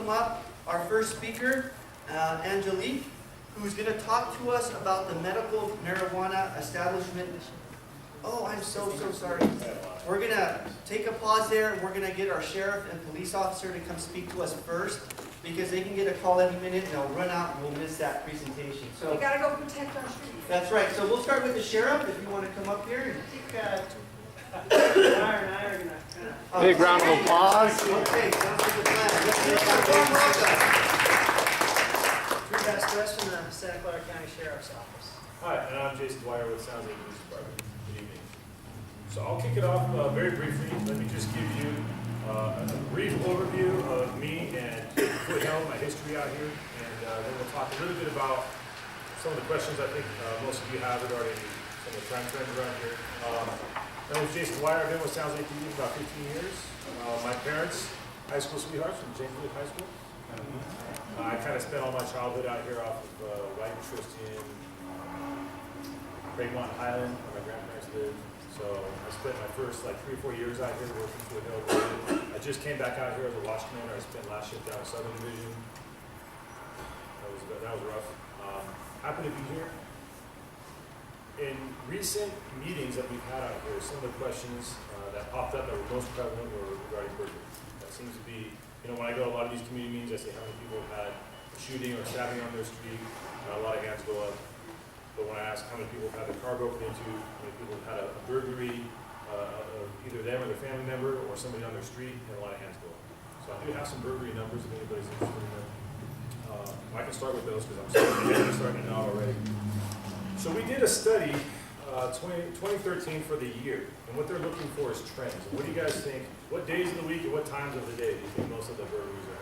welcome up our first speaker, Angelique, who's going to talk to us about the medical marijuana establishment. Oh, I'm so sorry. We're going to take a pause there. We're going to get our sheriff and police officer to come speak to us first, because they can get a call any minute and they'll run out and we'll miss that presentation. So We gotta go protect our streets. that's right. So we'll start with the sheriff, if you want to come up here. Big round of applause. Okay, sounds like a plan. Let's give a warm welcome. Drew Vasquez from the Santa Clara County Sheriff's Office. Hi, and I'm Jason Dwyer with Sounds Lake Police Department. Good evening. So I'll kick it off very briefly. Let me just give you a brief overview of me and Foothill, my history out here, and then we'll talk a little bit about some of the questions I think most of you have regarding some of the crime trends around here. My name is Jason Dwyer. I've been with Sounds Lake PD for about 15 years. My parents, high school sweethearts from James Lake High School. I kind of spent all my childhood out here off of White and Tristan, Craigmont Highland, where my grandparents lived. So I spent my first 3 or 4 years out here working for Hill. I just came back out here as a watch commander. I spent last shift down in Southern Division. That was rough. Happy to be here. In recent meetings that we've had out here, some of the questions that popped up that were most prevalent were regarding burglary. That seems to be, when I go to a lot of these community meetings, I say how many people have had a shooting or stabbing on their street. A lot of hands go up. But when I ask how many people have had their car broken into, how many people have had a burglary of either them or their family member or somebody on their street, and a lot of hands go up. So I do have some burglary numbers if anybody's interested in them. I can start with those because I'm starting to know already. So we did a study, 2013 for the year, and what they're looking for is trends. And what do you guys think? What days of the week and what times of the day do you think most of the burglaries are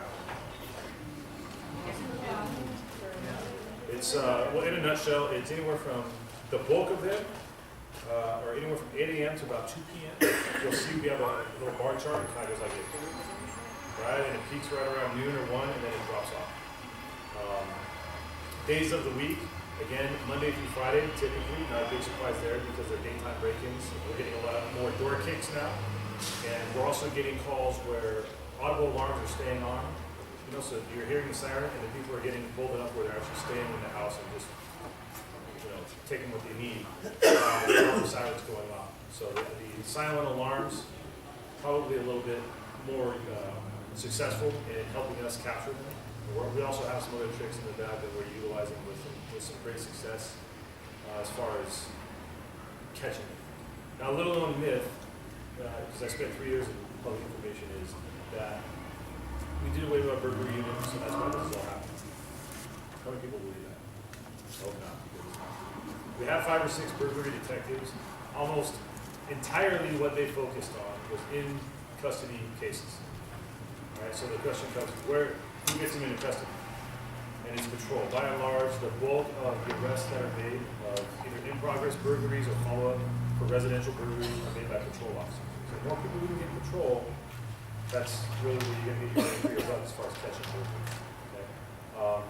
happening? It's, well, in a nutshell, it's anywhere from the bulk of them, or anywhere from 8 a.m. to about 2 p.m. You'll see we have a little bar chart. It kind of goes like this, right? And it peaks right around noon or 1, and then it drops off. Days of the week, again, Monday through Friday, typically, not a big surprise there because they're daytime break-ins. We're getting a lot more door kicks now, and we're also getting calls where audible alarms are staying on. So you're hearing the siren, and the people are getting bold enough where they're actually staying in the house and just, taking what they need. The siren's going off. So the silent alarms, probably a little bit more successful in helping us capture them. We also have some other tricks in the bag that we're utilizing with some great success as far as catching them. Now, a little known myth, because I spent 3 years in public information, is that we did away with our burglary unit, so that's why this is all happening. How many people believe that? Oh, no. We have 5 or 6 burglary detectives. Almost entirely what they focused on was in custody cases. All right, so the question comes, who gets them into custody? And it's patrol. By and large, the bulk of the arrests that are made of either in-progress burglaries or follow-up for residential burglaries are made by patrol officers. So the more people who can get patrol, that's really where you're going to get your bang for your buck as far as catching burglaries. Okay?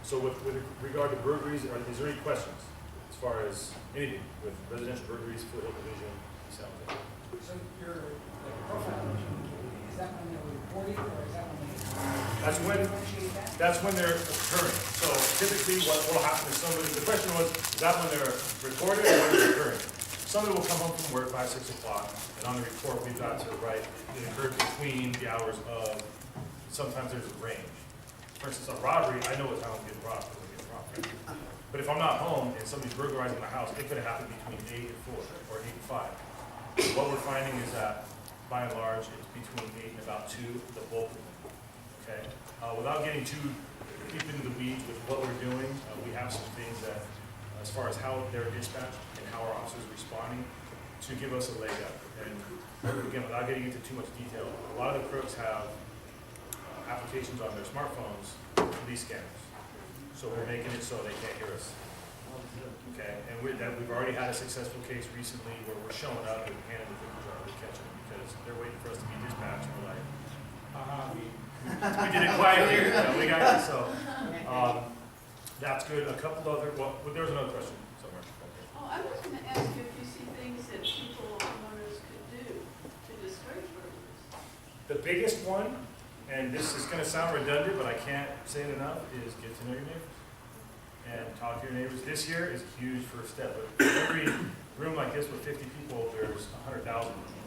So with regard to burglaries, is there any questions as far as anything with residential burglaries, Foothill Division, Sounds Lake? So your profile, is that when they're reported or is that when they negotiate that? That's when they're occurring. So typically what will happen is the question was, is that when they're recorded or when they're occurring? Somebody will come home from work 5, 6 o'clock, and on the report we've got to write it occurred between the hours of, sometimes there's a range. For instance, a robbery, I know what time I'm getting robbed because I'm getting robbed. Right? But if I'm not home and somebody's burglarizing my house, it could have happened between 8 and 4 or 8 and 5. What we're finding is that, by and large, it's between 8 and about 2, the bulk of them. Okay? Without getting too deep into the weeds with what we're doing, we have some things that, as far as how they're dispatched and how our officers are responding, to give us a leg up. And again, without getting into too much detail, a lot of the crooks have applications on their smartphones for police scanners. So we're making it so they can't hear us. Okay, and we've already had a successful case recently where we're showing up and handing the victim jar to catch them because they're waiting for us to be dispatched. And we're like, we did it quietly. We got it. So that's good. A couple other. Well, there was another question somewhere. Okay. Oh, I was going to ask you if you see things that people, homeowners could do to discourage burglaries. The biggest one and this is gonna sound redundant, but I can't say it enough, is get to know your neighbors. And talk to your neighbors. This year is a huge first step, but every room like this with 50 people, there's 100,000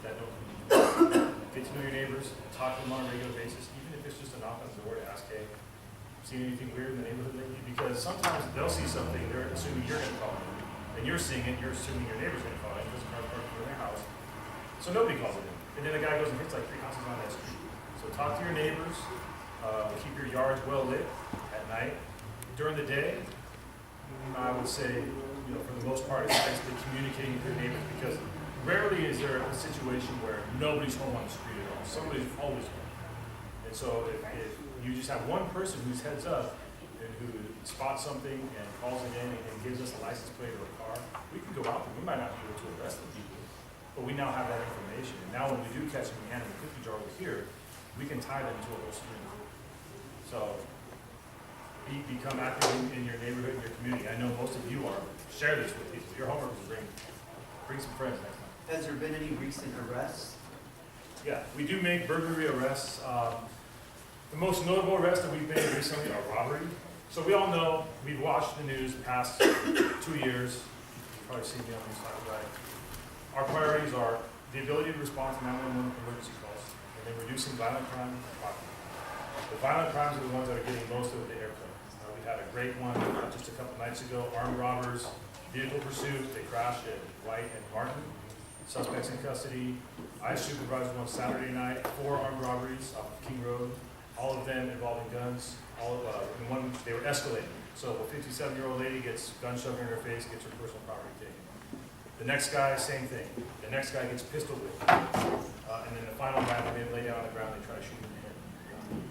that don't come. Get to know your neighbors, talk to them on a regular basis, even if it's just a knock on the door to ask, hey, seen anything weird in the neighborhood lately? Because sometimes they'll see something, they're assuming you're gonna call in. And you're seeing it, you're assuming your neighbor's gonna call in because the car's parked in their house. So nobody calls it in. And then the guy goes and hits like 3 houses on that street. So talk to your neighbors, keep your yards well lit at night. During the day, I would say, you know, for the most part, it's basically communicating with your neighbors, because rarely is there a situation where nobody's home on the street at all. Somebody's always home. And so if you just have one person who's heads up and who spots something and calls it in and gives us a license plate or a car, we can go out there. We might not be able to arrest the people, but we now have that information. And now when we do catch them in the hand in the cookie jar over here, we can tie them to a whole string. So become active in your neighborhood, in your community. I know most of you are. Share this with people. Your homework is bring some friends next time. Has there been any recent arrests? Yeah, we do make burglary arrests. The most notable arrests that we've made recently are robbery. So we all know, we've watched the news the past 2 years. You've probably seen me on these slides, right? Our priorities are the ability to respond to 911 emergency calls, and then reducing violent crime and property. The violent crimes are the ones that are getting most of the airplay. We had a great one just a couple nights ago, armed robbers, vehicle pursuit, they crashed at White and Martin. Suspects in custody. I supervised one Saturday night, 4 armed robberies off of King Road, all of them involving guns. In one, they were escalating. So a 57-year-old lady gets gun shoved in her face, gets her personal property taken. The next guy, same thing. The next guy gets pistol whipped. And then the final guy, they lay down on the ground, they try to shoot him in the head.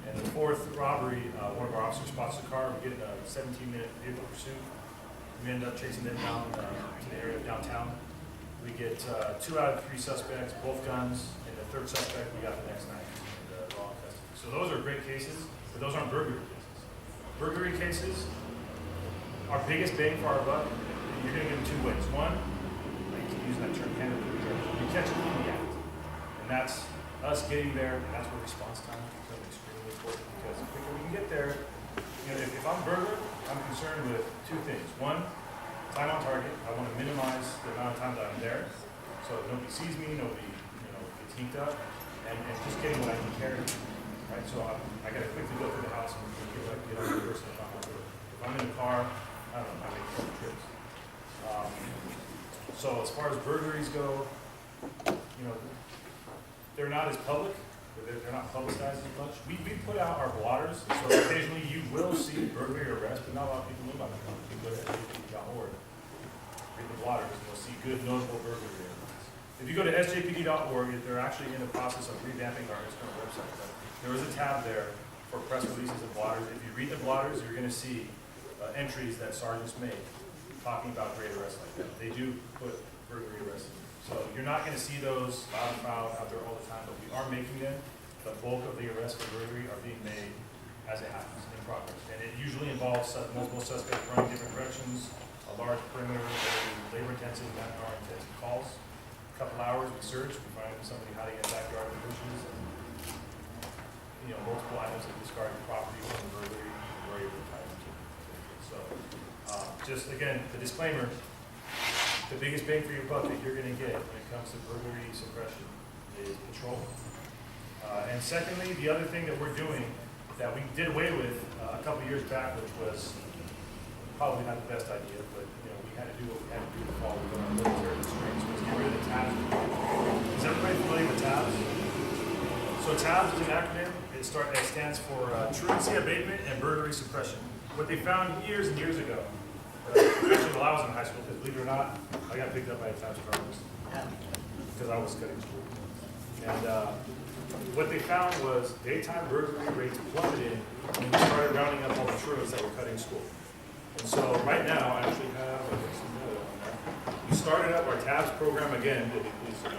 And the 4th robbery, one of our officers spots the car, we get in a 17-minute vehicle pursuit. We end up chasing them down to the area of downtown. We get 2 out of 3 suspects, both guns, and the 3rd suspect we got the next night, and they're all in custody. So those are great cases, but those aren't burglary cases. Burglary cases, our biggest bang for our buck, you're going to get them 2 ways. One, I keep using that term, you catch them in the act. And that's us getting there, and that's where response time becomes extremely important, because the quicker we can get there, you know, if I'm a burglar, I'm concerned with 2 things. One, time on target. I want to minimize the amount of time that I'm there, so nobody sees me, nobody, you know, gets heaped up, and just getting what I can carry. Right, so I got to quickly go through the house and get on the person if I'm on board. If I'm in the car, I don't know, I make a couple trips. So as far as burglaries go, you know, they're not as public. They're not publicized as much. We put out our blotters, so occasionally you will see burglary arrests, but not a lot of people know about them. You go to sjpd.org, read the blotters, and you'll see good, notable burglary arrests. If you go to sjpd.org, they're actually in the process of revamping our external website. But there is a tab there for press releases and blotters. If you read the blotters, you're going to see entries that sergeants make talking about great arrests like that. They do put burglary arrests in. So you're not going to see those loud and proud out there all the time, but we are making them. The bulk of the arrests for burglary are being made as it happens, in progress. And it usually involves multiple suspects running different directions, a large perimeter, very labor-intensive, manpower-intensive calls. A couple hours, we search, we find somebody hiding in the backyard of the bushes, and you know, multiple items of discarded property from the burglary, we're able to tie them to. So, just again, the disclaimer, the biggest bang for your buck that you're going to get when it comes to burglary suppression is patrol. And secondly, the other thing that we're doing that we did away with a couple years back, which was probably not the best idea, but you know, we had to do what we had to do to follow the military restraints, was get rid of the TABS. Is everybody familiar with TABS? So TABS is an acronym. It stands for Truancy Abatement and Burglary Suppression. What they found years and years ago, actually while I was in high school, because believe it or not, I got picked up by a TABS program because I was cutting school. And what they found was daytime burglary rates plummeted when we started rounding up all the truants that were cutting school. And so right now, I actually have some data on that. We started up our TABS program again, to be pleased to know.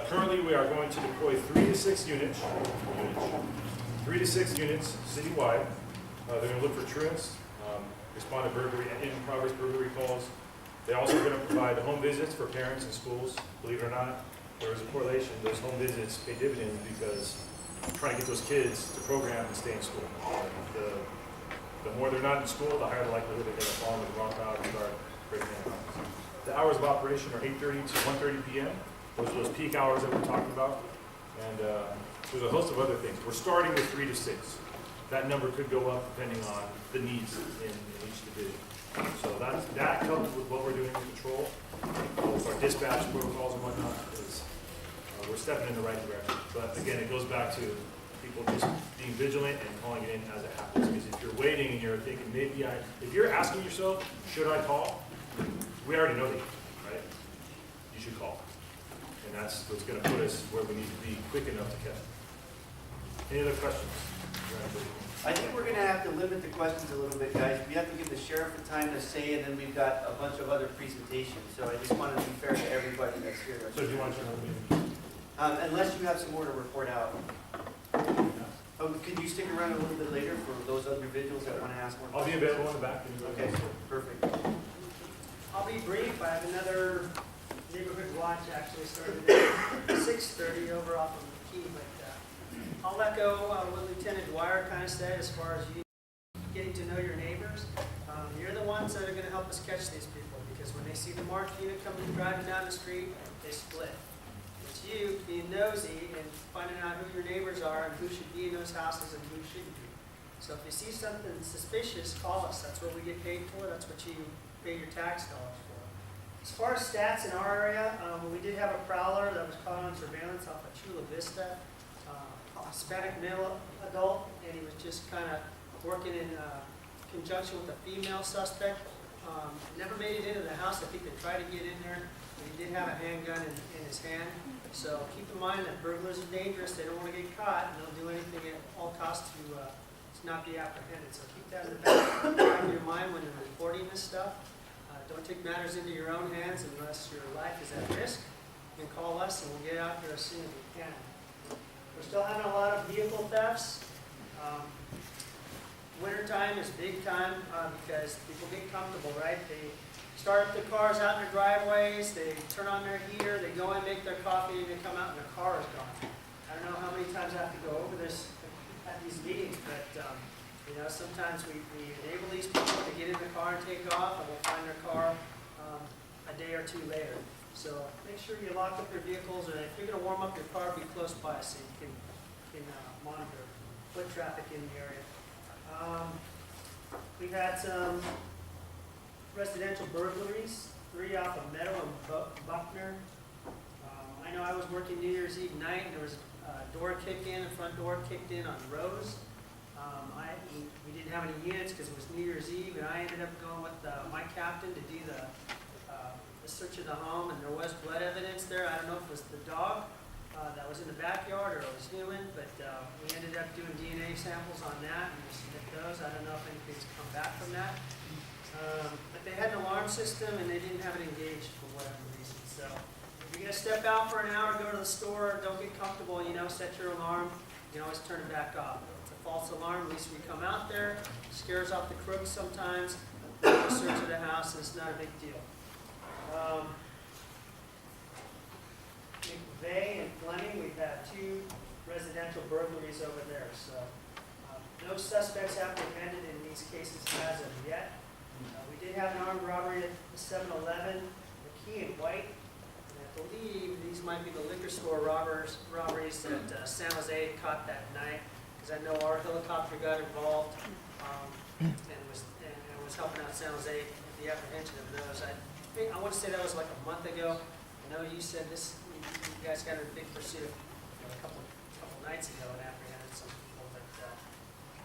Currently, we are going to deploy 3 to 6 units, 3 to 6 units citywide. They're going to look for truants, respond to burglary and in-progress burglary calls. They're also going to provide home visits for parents and schools. Believe it or not, there is a correlation. Those home visits pay dividends because trying to get those kids to program and stay in school. The more they're not in school, the higher the likelihood they're going to fall into the wrong crowd and start breaking down houses. The hours of operation are 8:30 to 1:30 p.m. Those are those peak hours that we're talking about. And there's a host of other things. We're starting with 3 to 6. That number could go up depending on the needs in each division. So that coupled with what we're doing in control, with our dispatch protocols and whatnot, is we're stepping in the right direction. But again, it goes back to people just being vigilant and calling it in as it happens. Because if you're waiting and you're thinking, if you're asking yourself, should I call? We already know that, right? You should call. And that's what's going to put us where we need to be quick enough to catch. Any other questions? I think we're gonna have to limit the questions a little bit, guys. We have to give the sheriff the time to say, and then we've got a bunch of other presentations. So I just wanted to be fair to everybody that's here. So do you want to? Unless you have some more to report out. Oh, could you stick around a little bit later for those other individuals that want to ask more I'll be questions? available in the back. Okay, perfect. I'll be brief. I have another neighborhood watch actually started at 6:30 over off of McKee, but I'll echo what Lieutenant Dwyer kind of said as far as you getting to know your neighbors. You're the ones that are going to help us catch these people, because when they see the marked unit coming driving down the street, they split. It's you being nosy and finding out who your neighbors are and who should be in those houses and who shouldn't be. So if you see something suspicious, call us. That's what we get paid for. That's what you pay your tax dollars for. As far as stats in our area, we did have a prowler that was caught on surveillance off of Chula Vista. Hispanic male adult, and he was just kind of working in conjunction with a female suspect. Never made it into the house. I think they tried to get in there, but he did have a handgun in his hand. So keep in mind that burglars are dangerous. They don't want to get caught, and they'll do anything at all costs to not be apprehended. So keep that in the back of your mind when you're reporting this stuff. Don't take matters into your own hands unless your life is at risk. You can call us, and we'll get out there as soon as we can. We're still having a lot of vehicle thefts. Wintertime is big time because people get comfortable, right? They start up the cars out in their driveways, they turn on their heater, they go in, make their coffee, and they come out and their car is gone. I don't know how many times I have to go over this at these meetings, but sometimes we enable these people to get in the car and take off, and we'll find their car a day or two later. So make sure you lock up your vehicles, or if you're going to warm up your car, be close by so you can monitor foot traffic in the area. We've had some residential burglaries, 3 off of Meadow and Buckner. I know I was working New Year's Eve night, and there was a door kicked in, a front door kicked in on Rose. We didn't have any units because it was New Year's Eve, and I ended up going with my captain to do the search of the home, and there was blood evidence there. I don't know if it was the dog that was in the backyard or it was human, but we ended up doing DNA samples on that and we submit those. I don't know if anything's come back from that. But they had an alarm system and they didn't have it engaged for whatever reason. So if you're going to step out for an hour, go to the store, don't get comfortable, set your alarm, you can always turn it back off. It's a false alarm, at least we come out there, scares off the crooks sometimes, the search of the house, and it's not a big deal. McVeigh and Fleming, we've had 2 residential burglaries over there. So no suspects apprehended in these cases as of yet. We did have an armed robbery at the 7-Eleven, McKee and White. And I believe these might be the liquor store robberies that San Jose caught that night, because I know our helicopter got involved and was helping out San Jose with the apprehension of those. I want to say that was like a month ago. I know you said this. You guys got a big pursuit a couple nights ago and apprehended some people, but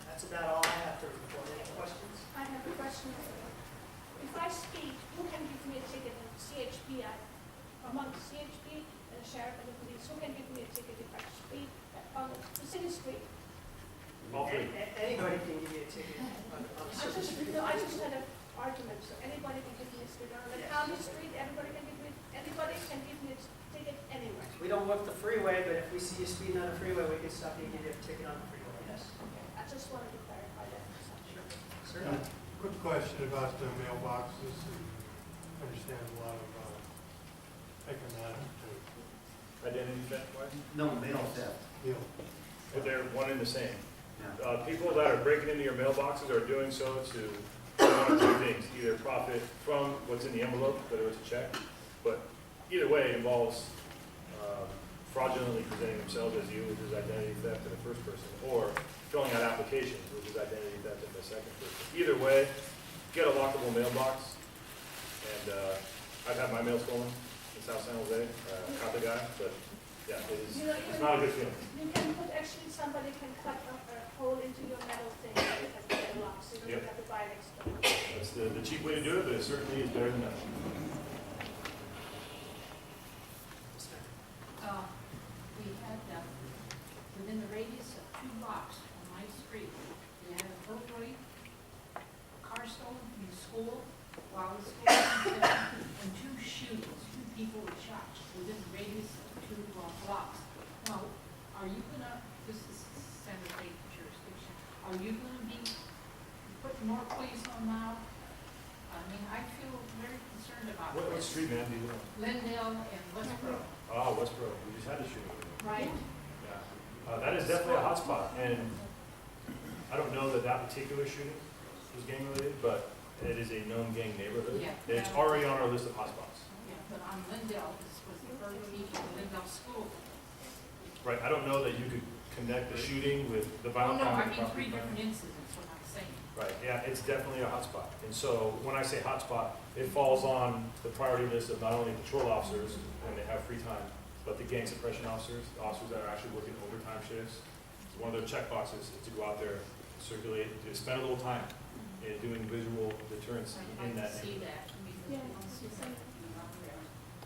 that's about all I have to report. Any questions? I have a question. If I speak, who can give me a ticket at CHP? Among CHP and the sheriff and the police, who can give me a ticket if I speak on the city street? Anybody can give you a ticket on the city street. I just had an argument, so anybody can give me a ticket. On the county street, anybody can give me a ticket anywhere. We don't work the freeway, but if we see you speeding on the freeway, we can stop you and give you a ticket on the freeway, yes. I just wanted to clarify that. Certainly. Quick question about the mailboxes. I understand a lot of taking that to Identity theft, wise? No, mail theft. deal. but they're one and the same. Yeah. People that are breaking into your mailboxes are doing so to do one of two things, either profit from what's in the envelope, whether it's a check, but either way, it involves fraudulently presenting themselves as you, which is identity theft in the first person, or filling out applications, which is identity theft in the second person. Either way, get a lockable mailbox, and I've had my mail stolen in South San Jose, caught the guy, but yeah, it's not a good feeling. You can put, actually, somebody can cut a hole into your metal thing, and it has to get locked, so you don't Yep. have to buy it extra. That's the cheap way to do it, but it certainly is better than nothing. We had, within the radius of 2 blocks on my street, we had a burglary, a car stolen from the school while the school was in session, and 2 shootings, 2 people were shot within the radius of 2 blocks. Now, are you gonna, this is San Jose jurisdiction, are you gonna be putting more police on now? I mean, I feel very concerned about What this. street, man, do you live on? Lindale and Westboro. Ah, Westboro, we just had a shooting. Right. Yeah. That is definitely a hot spot, and I don't know that that particular shooting was gang related, but it is a known gang neighborhood. Yeah. It's already on our list of hotspots. Yeah, but on Lindale, this was the first teacher in Lindale School. Right, I don't know that you could connect the shooting with the Oh, violent no, crime. I and mean property 3 crime. different incidents, what I'm saying. Right, yeah, it's definitely a hotspot. And so when I say hotspot, it falls on the priority list of not only patrol officers when they have free time, but the gang suppression officers, the officers that are actually working overtime shifts. So one of their check boxes is to go out there, circulate, to spend a little time in doing visual deterrence I in that can see neighborhood. that. I mean, Yeah, once you it's the same.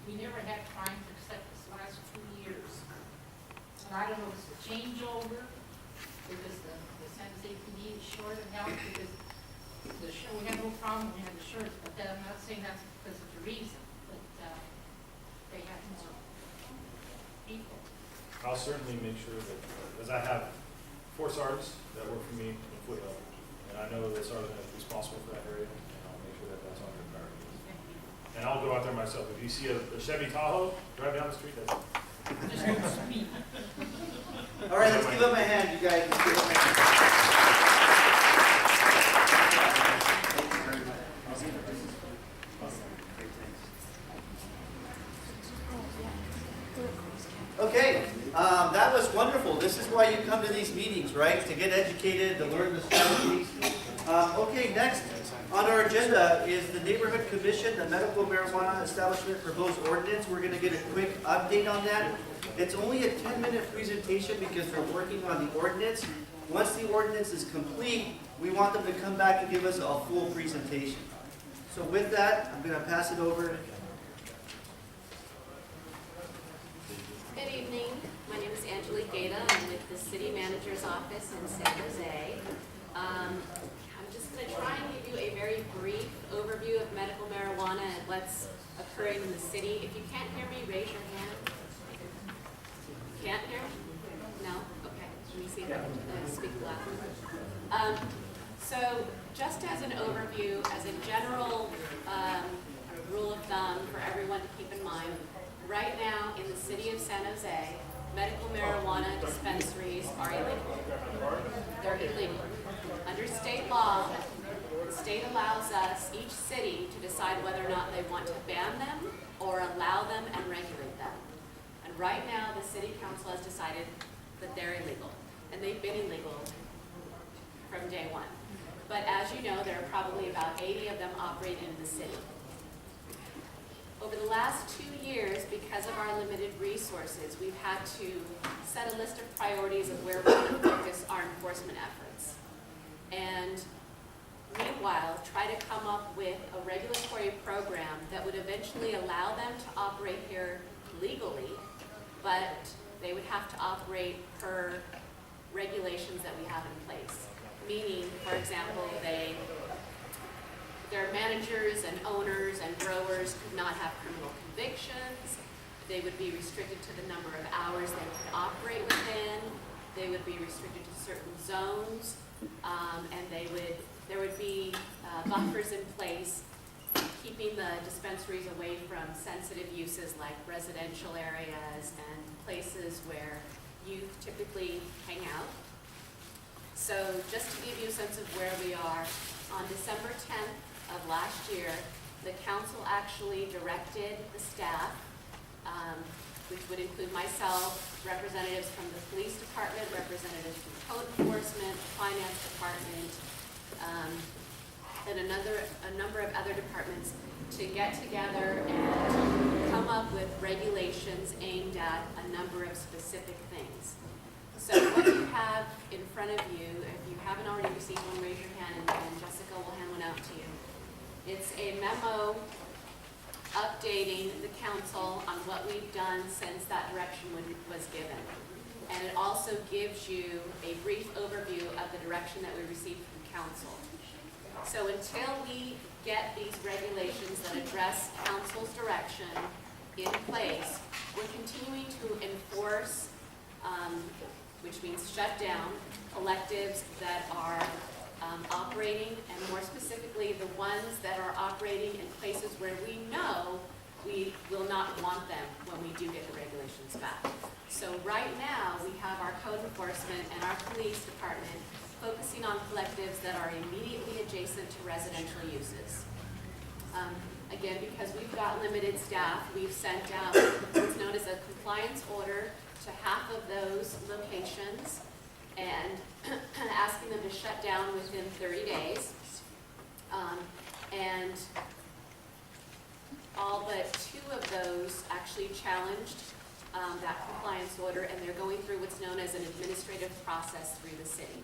we never had crimes except this last 2 years. And I don't know if it's a changeover, because the San Jose PD is short of help, because we had no problem, we had the shirts, but then I'm not saying that's because of the reason, but they had more people. I'll certainly make sure that, as I have 4 sergeants that work for me in Foothill, and I know the sergeant is responsible for that area, and I'll make sure that that's on their priority list. And I'll go out there myself. If you see a Chevy Tahoe drive down the street, that's Just don't speak. All right, let's give them a hand, you guys. Let's give them a hand. Okay, that was wonderful. This is why you come to these meetings, right? To get educated, to learn the strategies. Okay, next on our agenda is the Neighborhood Commission, the Medical Marijuana Establishment Proposed Ordinance. We're going to get a quick update on that. It's only a 10-minute presentation because they're working on the ordinance. Once the ordinance is complete, we want them to come back and give us a full presentation. So with that, I'm going to pass it over. Good evening. My name is Angelique Gaeta. I'm with the City Manager's Office in San Jose. I'm just going to try and give you a very brief overview of medical marijuana and what's occurring in the city. If you can't hear me, raise your hand. Can't hear me? No? Okay. Let me see if I can speak loud. So just as an overview, as a general rule of thumb for everyone to keep in mind, right now in the city of San Jose, medical marijuana dispensaries are illegal. They're illegal. Under state law, the state allows us, each city, to decide whether or not they want to ban them or allow them and regulate them. And right now, the city council has decided that they're illegal. And they've been illegal from day one. But as you know, there are probably about 80 of them operating in the city. Over the last 2 years, because of our limited resources, we've had to set a list of priorities of where we're going to focus our enforcement efforts. And meanwhile, try to come up with a regulatory program that would eventually allow them to operate here legally, but they would have to operate per regulations that we have in place. Meaning, for example, their managers and owners and growers could not have criminal convictions. They would be restricted to the number of hours they could operate within. They would be restricted to certain zones, and there would be buffers in place keeping the dispensaries away from sensitive uses like residential areas and places where youth typically hang out. So just to give you a sense of where we are, on December 10th of last year, the council actually directed the staff, which would include myself, representatives from the police department, representatives from code enforcement, finance department, and a number of other departments to get together and come up with regulations aimed at a number of specific things. So what you have in front of you, if you haven't already received one, raise your hand and Jessica will hand one out to you. It's a memo updating the council on what we've done since that direction was given. And it also gives you a brief overview of the direction that we received from council. So until we get these regulations that address council's direction in place, we're continuing to enforce, which means shut down, electives that are operating, and more specifically, the ones that are operating in places where we know we will not want them when we do get the regulations back. So right now, we have our code enforcement and our police department focusing on collectives that are immediately adjacent to residential uses. Again, because we've got limited staff, we've sent out what's known as a compliance order to half of those locations and asking them to shut down within 30 days. And all but 2 of those actually challenged that compliance order, and they're going through what's known as an administrative process through the city.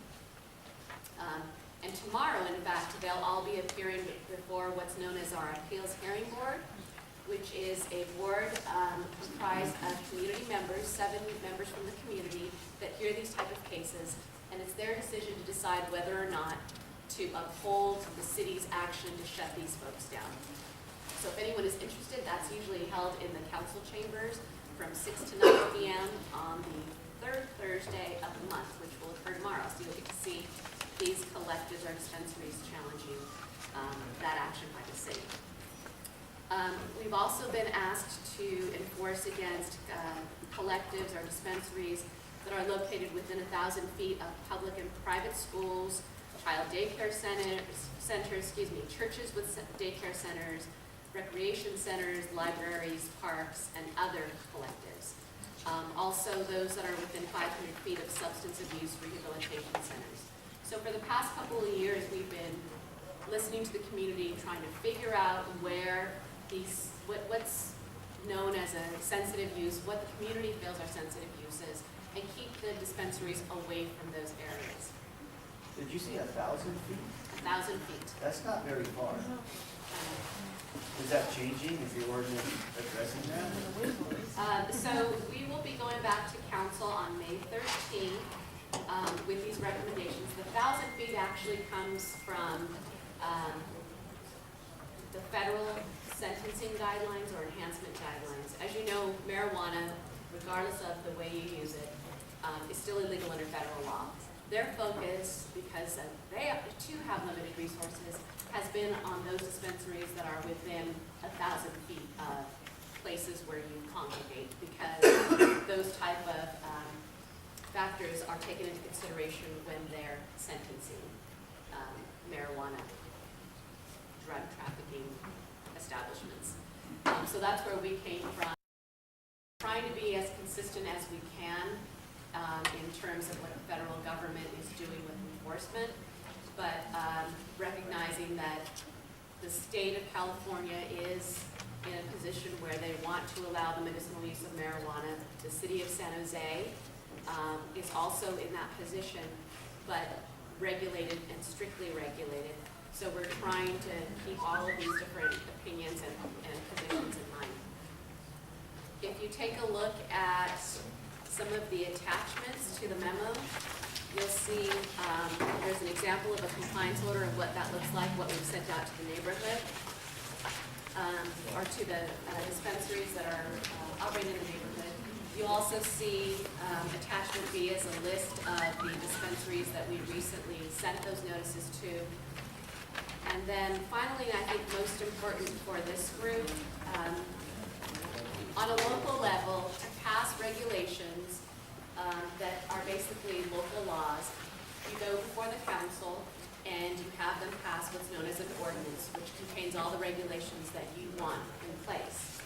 And tomorrow, in fact, they'll all be appearing before what's known as our Appeals Hearing Board, which is a board comprised of community members, 7 members from the community that hear these type of cases, and it's their decision to decide whether or not to uphold the city's action to shut these folks down. So if anyone is interested, that's usually held in the council chambers from 6 to 9 p.m. on the 3rd Thursday of the month, which will occur tomorrow. So you'll get to see these collectives or dispensaries challenging that action by the city. We've also been asked to enforce against collectives or dispensaries that are located within 1,000 feet of public and private schools, child daycare centers, churches with daycare centers, recreation centers, libraries, parks, and other collectives. Also those that are within 500 feet of substance abuse rehabilitation centers. So for the past couple of years, we've been listening to the community, trying to figure out where these, what's known as a sensitive use, what the community feels are sensitive uses, and keep the dispensaries away from those areas. Did you say 1,000 feet? 1,000 feet. That's not very far. Is that changing? Is the ordinance addressing that? So we will be going back to council on May 13th with these recommendations. The 1,000 feet actually comes from the federal sentencing guidelines or enhancement guidelines. As you know, marijuana, regardless of the way you use it, is still illegal under federal law. Their focus, because they too have limited resources, has been on those dispensaries that are within 1,000 feet of places where you congregate, because those type of factors are taken into consideration when they're sentencing marijuana drug trafficking establishments. So that's where we came from, trying to be as consistent as we can in terms of what the federal government is doing with enforcement, but recognizing that the state of California is in a position where they want to allow the medicinal use of marijuana. The city of San Jose is also in that position, but regulated and strictly regulated. So we're trying to keep all of these different opinions and positions in mind. If you take a look at some of the attachments to the memo, you'll see there's an example of a compliance order of what that looks like, what we've sent out to the neighborhood, or to the dispensaries that are operating in the neighborhood. You'll also see attachment B as a list of the dispensaries that we recently sent those notices to. And then finally, I think most important for this group, on a local level, to pass regulations that are basically local laws. You go before the council and you have them pass what's known as an ordinance, which contains all the regulations that you want in place.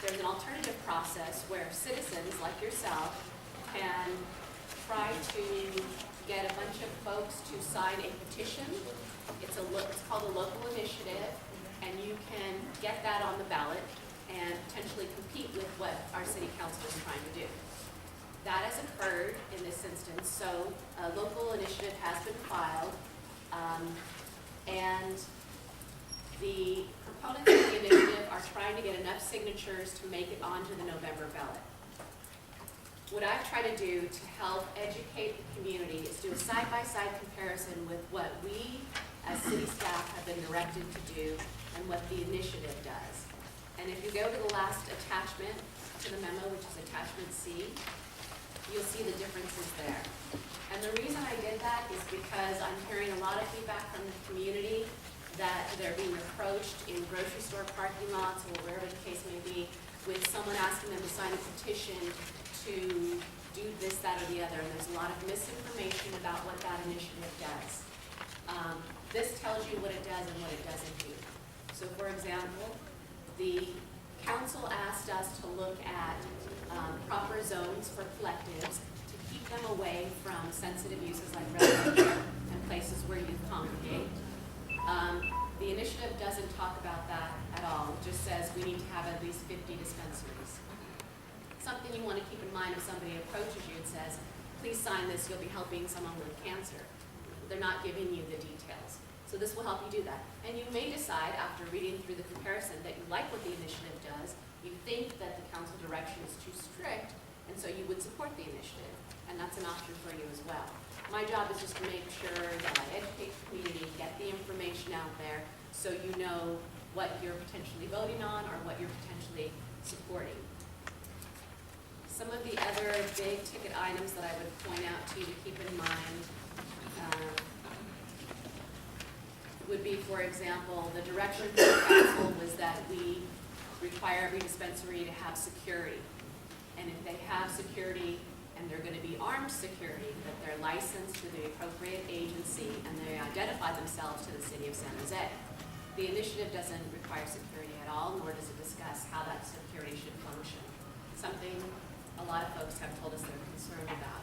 There's an alternative process where citizens like yourself can try to get a bunch of folks to sign a petition. It's called a local initiative, and you can get that on the ballot and potentially compete with what our city council is trying to do. That has occurred in this instance, so a local initiative has been filed, and the proponents of the initiative are trying to get enough signatures to make it onto the November ballot. What I've tried to do to help educate the community is do a side-by-side comparison with what we as city staff have been directed to do and what the initiative does. And if you go to the last attachment to the memo, which is attachment C, you'll see the differences there. And the reason I did that is because I'm hearing a lot of feedback from the community that they're being approached in grocery store parking lots or wherever the case may be with someone asking them to sign a petition to do this, that, or the other. And there's a lot of misinformation about what that initiative does. This tells you what it does and what it doesn't do. So for example, the council asked us to look at proper zones for collectives to keep them away from sensitive uses like residential and places where you congregate. The initiative doesn't talk about that at all. It just says we need to have at least 50 dispensaries. Something you want to keep in mind if somebody approaches you and says, please sign this, you'll be helping someone with cancer. They're not giving you the details. So this will help you do that. And you may decide after reading through the comparison that you like what the initiative does, you think that the council direction is too strict, and so you would support the initiative. And that's an option for you as well. My job is just to make sure that I educate the community, get the information out there, so you know what you're potentially voting on or what you're potentially supporting. Some of the other big ticket items that I would point out to you to keep in mind would be, for example, the direction from the council was that we require every dispensary to have security. And if they have security, and they're going to be armed security, that they're licensed to the appropriate agency and they identify themselves to the city of San Jose. The initiative doesn't require security at all, nor does it discuss how that security should function. Something a lot of folks have told us they're concerned about.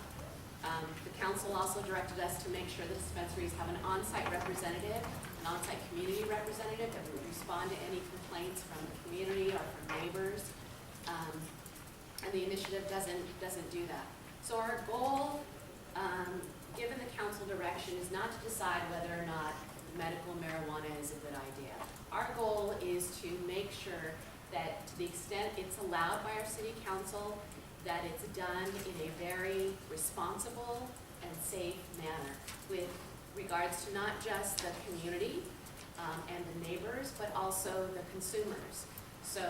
The council also directed us to make sure the dispensaries have an on-site representative, an on-site community representative that would respond to any complaints from the community or from neighbors. And the initiative doesn't do that. So our goal, given the council direction, is not to decide whether or not medical marijuana is a good idea. Our goal is to make sure that to the extent it's allowed by our city council, that it's done in a very responsible and safe manner with regards to not just the community and the neighbors, but also the consumers. So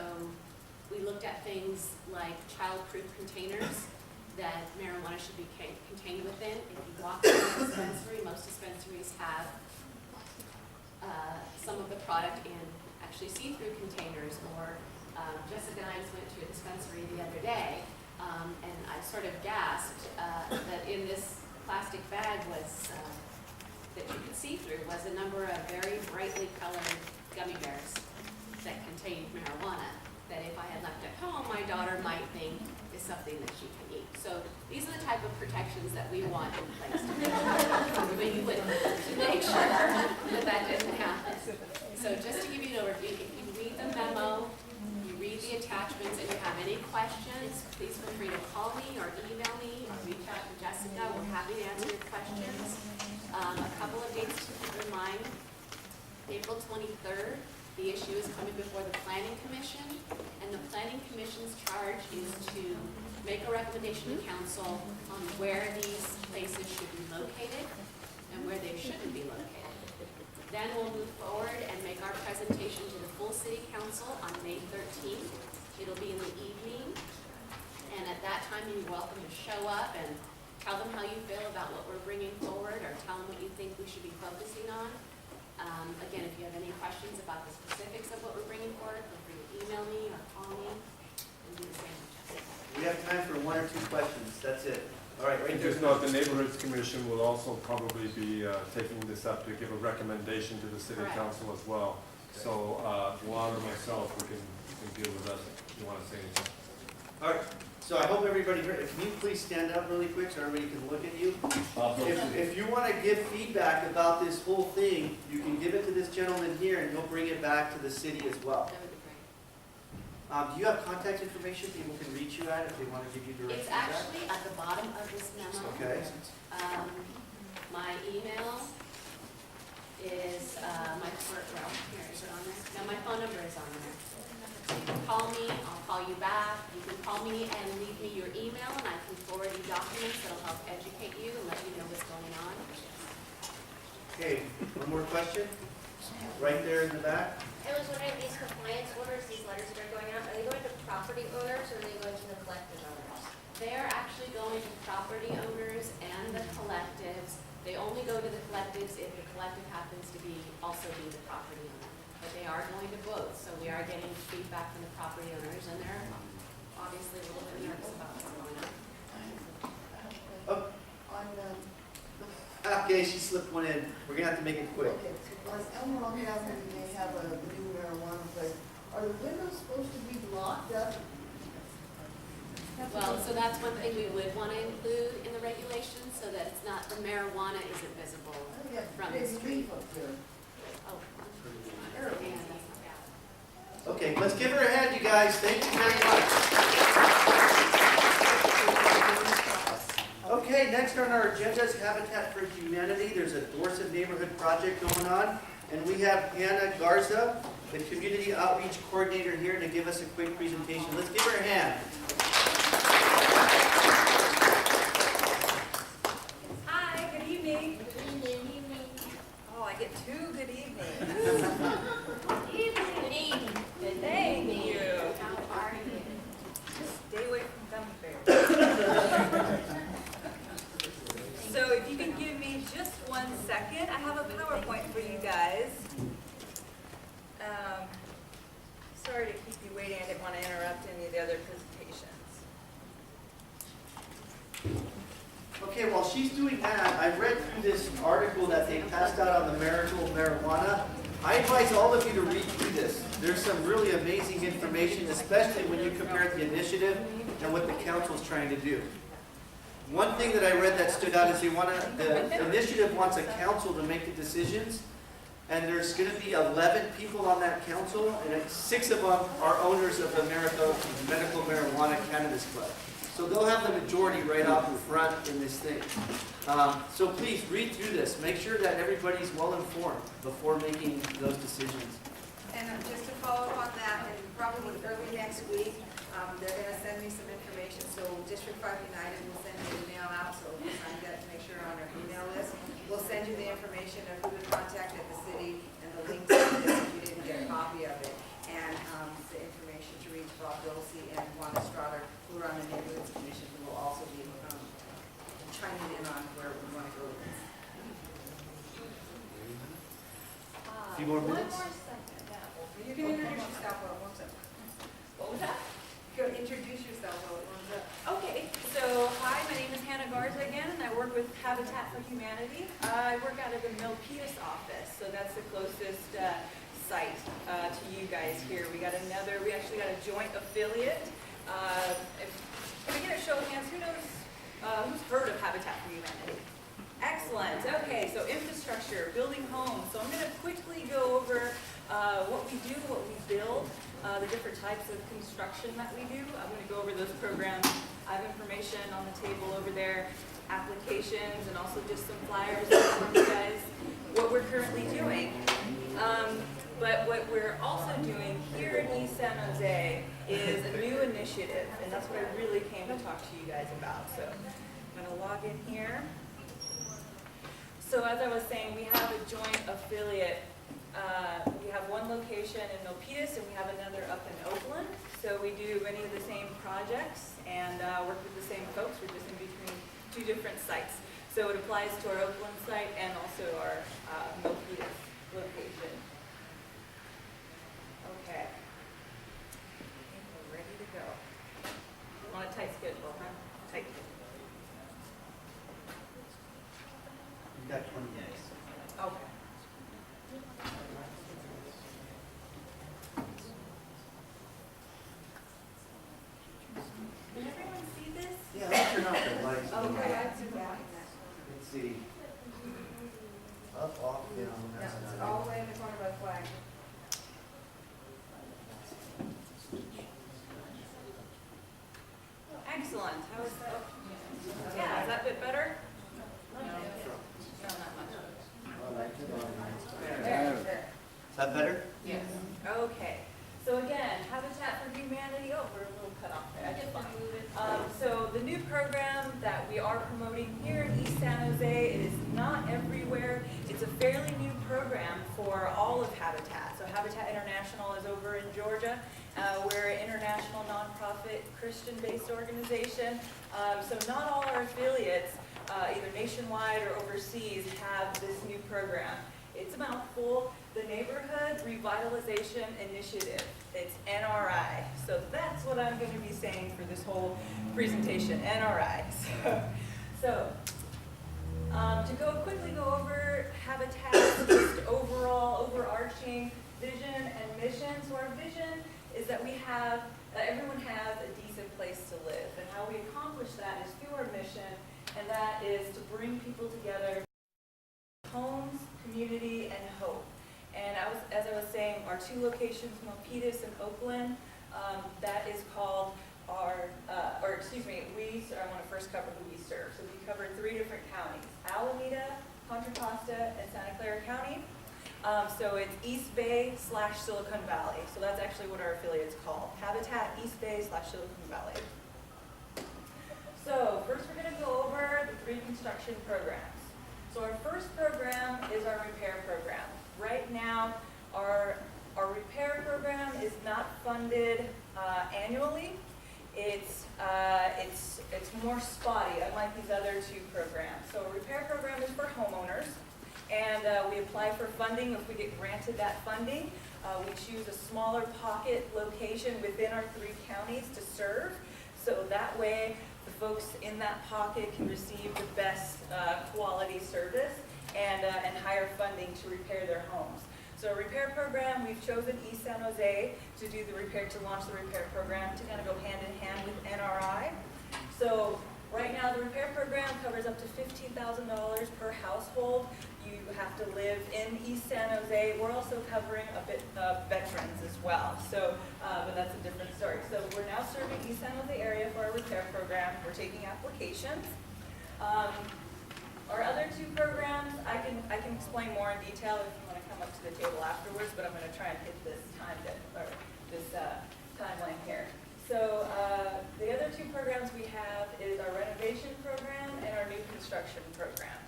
we looked at things like child-proof containers that marijuana should be contained within. If you walk into a dispensary, most dispensaries have some of the product in actually see-through containers. Or Jessica and I just went to a dispensary the other day, and I sort of gasped that in this plastic bag was that you could see through was a number of very brightly colored gummy bears that contained marijuana, that if I had left at home, my daughter might think is something that she can eat. So these are the type of protections that we want in place to make sure that didn't happen. So just to give you an overview, if you read the memo, you read the attachments, and you have any questions, please feel free to call me or email me or reach out to Jessica. We're happy to answer your questions. A couple of dates to keep in mind. April 23rd, the issue is coming before the Planning Commission, and the Planning Commission's charge is to make a recommendation to council on where these places should be located and where they shouldn't be located. Then we'll move forward and make our presentation to the full city council on May 13th. It'll be in the evening, and at that time you're welcome to show up and tell them how you feel about what we're bringing forward, or tell them what you think we should be focusing on. Again, if you have any questions about the specifics of what we're bringing forward, feel free to email me or call me and do the same. We have time for one or two questions, that's it. All right, right And there. just note, the Neighborhoods Commission will also probably be taking this up to give a recommendation to the city Correct. council as well. So, Juan or myself, we can deal with that if you want to say anything. All right, so I hope everybody heard. Can you please stand up really quick so everybody can look at you? If you want to give feedback about this whole thing, you can give it to this gentleman here and he'll bring it back to the city as well. That would be great. Do you have contact information people can reach you at if they want to give you direct It's feedback? actually at the bottom of this memo. Okay. My email is, well, here, is it on there? No, my phone number is on there. So you can call me, I'll call you back. You can call me and leave me your email, and I can forward you documents that'll help educate you and let you know what's going on. Okay, one more question? Right there in the back? I was wondering, these compliance orders, these letters that are going out, are they going to property owners or are they going to the collective owners? They are actually going to property owners and the collectives. They only go to the collectives if the collective happens to also be the property owner. But they are going to both, so we are getting feedback from the property owners, and they're obviously a little bit nervous about what's going on. Oh, On, okay, she slipped one in. We're gonna have to make it quick. okay, so on Elmore Avenue, they have a new marijuana place. Are the windows supposed to be blocked up? Well, so that's one thing we would want to include in the regulations, so that it's not, the marijuana isn't visible. Oh, yeah, From the there's a street. leaf up there. Oh, yeah, that's not bad. Okay, let's give her a hand, you guys. Thank you very much. Okay, next on our agenda is Habitat for Humanity. There's a Dorset neighborhood project going on. And we have Hannah Garza, the Community Outreach Coordinator, here to give us a quick presentation. Let's give her a hand. Hi, good evening. Good evening. Oh, I get two good evenings. Good evening. Thank you. How are you? Stay away from gummy bears. So if you can give me just 1 second, I have a PowerPoint for you guys. Sorry to keep you waiting. I didn't want to interrupt any of the other presentations. Okay, while she's doing that, I read through this article that they passed out on the medical marijuana. I advise all of you to read through this. There's some really amazing information, especially when you compare the initiative and what the council's trying to do. One thing that I read that stood out is the initiative wants a council to make the decisions, and there's going to be 11 people on that council, and 6 of them are owners of the Medical Marijuana Cannabis Club. So they'll have the majority right out in front in this thing. So please read through this. Make sure that everybody's well informed before making those decisions. And just to follow up on that, and probably early next week, they're going to send me some information. So District 5 United will send me an email out, so we'll sign that to make sure you're on our email list. We'll send you the information of who to contact at the city and the link to this if you didn't get a copy of it. And the information to reach Bob Dulce and Juan Estrada, who are on the Neighborhoods Commission, who will also be chiming in on where we want to go with this. A few more minutes? One more second, yeah. You can introduce yourself while it warms up. What was that? Go introduce yourself while it warms up. Okay, so hi, my name is Hannah Garza again, and I work with Habitat for Humanity. I work out of the Milpitas office, so that's the closest site to you guys here. We actually got a joint affiliate. Can we get a show of hands? Who knows, who's heard of Habitat for Humanity? Excellent. Okay, so infrastructure, building homes. So I'm going to quickly go over what we do, what we build, the different types of construction that we do. I'm going to go over those programs. I have information on the table over there, applications, and also just some flyers for you guys, what we're currently doing. But what we're also doing here in East San Jose is a new initiative, and that's what I really came to talk to you guys about. So I'm going to log in here. So as I was saying, we have a joint affiliate. We have one location in Milpitas and we have another up in Oakland. So we do many of the same projects and work with the same folks. We're just in between 2 different sites. So it applies to our Oakland site and also our Milpitas location. Okay. I think we're ready to go. On a tight schedule, huh? ones. How is that? Yeah, is that a bit better? No, not much. Is that better? Yes. Okay. So again, Habitat for Humanity, oh, we're a little cut off there. That's fine. So the new program that we are promoting here in East San Jose, it is not everywhere. It's a fairly new program for all of Habitat. So Habitat International is over in Georgia. We're an international nonprofit Christian-based organization. So not all our affiliates, either nationwide or overseas, have this new program. It's a mouthful. The Neighborhood Revitalization Initiative. It's NRI. So that's what I'm going to be saying for this whole presentation, NRI. So to quickly go over Habitat's just overall, overarching vision and mission. So our vision is that everyone has a decent place to live. And how we accomplish that is through our mission, and that is to bring people together, homes, community, and hope. And as I was saying, our two locations, Milpitas and Oakland, that is called I want to first cover who we serve. So we cover 3 different counties, Alameda, Contra Costa, and Santa Clara County. So it's East Bay / Silicon Valley. So that's actually what our affiliate's called, Habitat East Bay / Silicon Valley. So first we're going to go over the 3 construction programs. So our first program is our repair program. Right now, our repair program is not funded annually. It's more spotty, unlike these other 2 programs. So a repair program is for homeowners, and we apply for funding. If we get granted that funding, we choose a smaller pocket location within our 3 counties to serve. So that way, the folks in that pocket can receive the best quality service and higher funding to repair their homes. So a repair program, we've chosen East San Jose to launch the repair program to kind of go hand in hand with NRI. So right now the repair program covers up to $15,000 per household. You have to live in East San Jose. We're also covering a bit of veterans as well. So, but that's a different story. So we're now serving East San Jose area for our repair program. We're taking applications. Our other 2 programs, I can explain more in detail if you want to come up to the table afterwards, but I'm going to try and hit this timeline here. So the other 2 programs we have is our renovation program and our new construction program.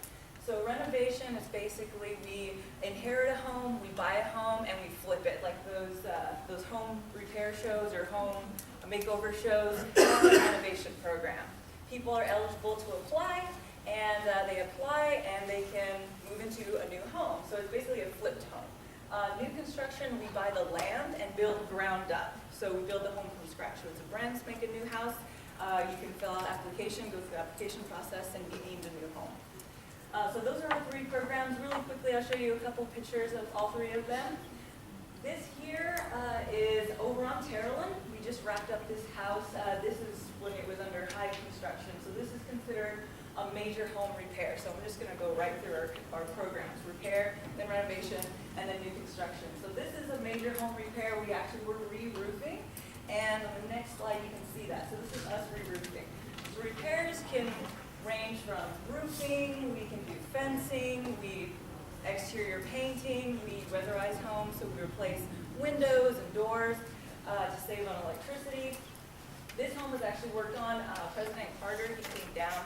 So renovation is basically we inherit a home, we buy a home, and we flip it, like those home repair shows or home makeover shows. That's a renovation program. People are eligible to apply, and they apply and they can move into a new home. So it's basically a flipped home. New construction, we buy the land and build ground up. So we build the home from scratch. So it's a brand spanking new house. You can fill out application, go through the application process, and be deemed a new home. So those are our 3 programs. Really quickly, I'll show you a couple pictures of all 3 of them. This here is over on Terrelin. We just wrapped up this house. This is when it was under high construction. So this is considered a major home repair. So I'm just going to go right through our programs, repair, then renovation, and then new construction. So this is a major home repair. We actually were re-roofing, and on the next slide you can see that. So this is us re-roofing. So repairs can range from roofing, we can do fencing, we exterior painting, we weatherize homes, so we replace windows and doors to save on electricity. This home was actually worked on, President Carter, he came down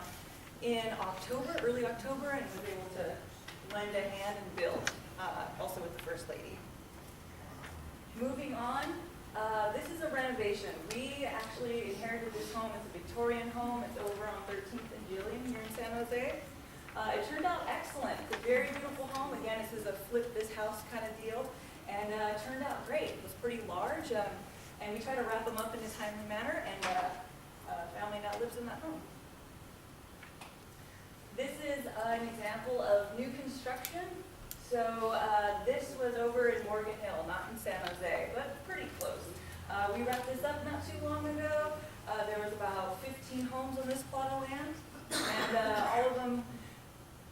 in October, early October, and was able to lend a hand and build, also with the First Lady. Moving on, this is a renovation. We actually inherited this home. It's a Victorian home. It's over on 13th and Gilliam here in San Jose. It turned out excellent. It's a very beautiful home. Again, this is a flip this house kind of deal, and it turned out great. It was pretty large, and we try to wrap them up in a timely manner, and a family now lives in that home. This is an example of new construction. So this was over in Morgan Hill, not in San Jose, but pretty close. We wrapped this up not too long ago. There was about 15 homes on this plot of land, and all of them,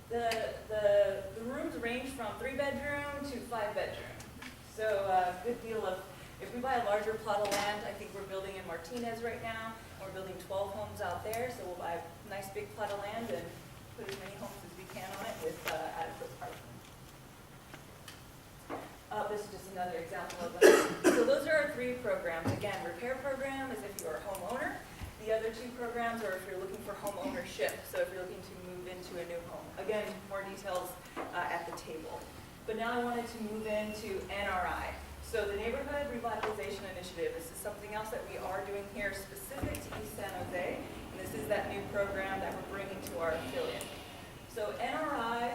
the rooms range from 3-bedroom to 5-bedroom. So a good deal of If we buy a larger plot of land, I think we're building in Martinez right now, and we're building 12 homes out there, so we'll buy a nice big plot of land and put as many homes as we can on it with adequate parking. This is just another example of them. So those are our 3 programs. Again, repair program is if you're a homeowner. The other 2 programs are if you're looking for home ownership, so if you're looking to move into a new home. Again, more details at the table. But now I wanted to move into NRI. So the Neighborhood Revitalization Initiative, this is something else that we are doing here specific to East San Jose, and this is that new program that we're bringing to our affiliate. So NRI,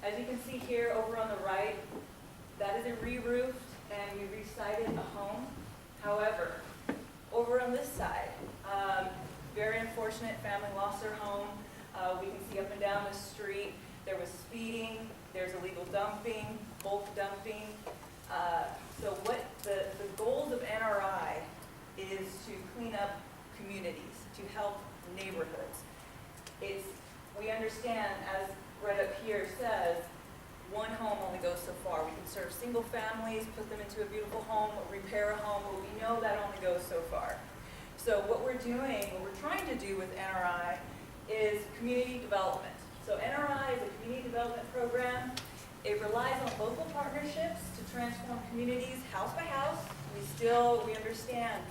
as you can see here over on the right, that is a re-roofed and we re-sided a home. However, over on this side, very unfortunate family lost their home. We can see up and down the street, there was speeding, there's illegal dumping, bulk dumping. So what the goals of NRI is to clean up communities, to help neighborhoods. We understand, as right up here says, one home only goes so far. We can serve single families, put them into a beautiful home, repair a home, but we know that only goes so far. So what we're trying to do with NRI is community development. So NRI is a community development program. It relies on local partnerships to transform communities house by house. We understand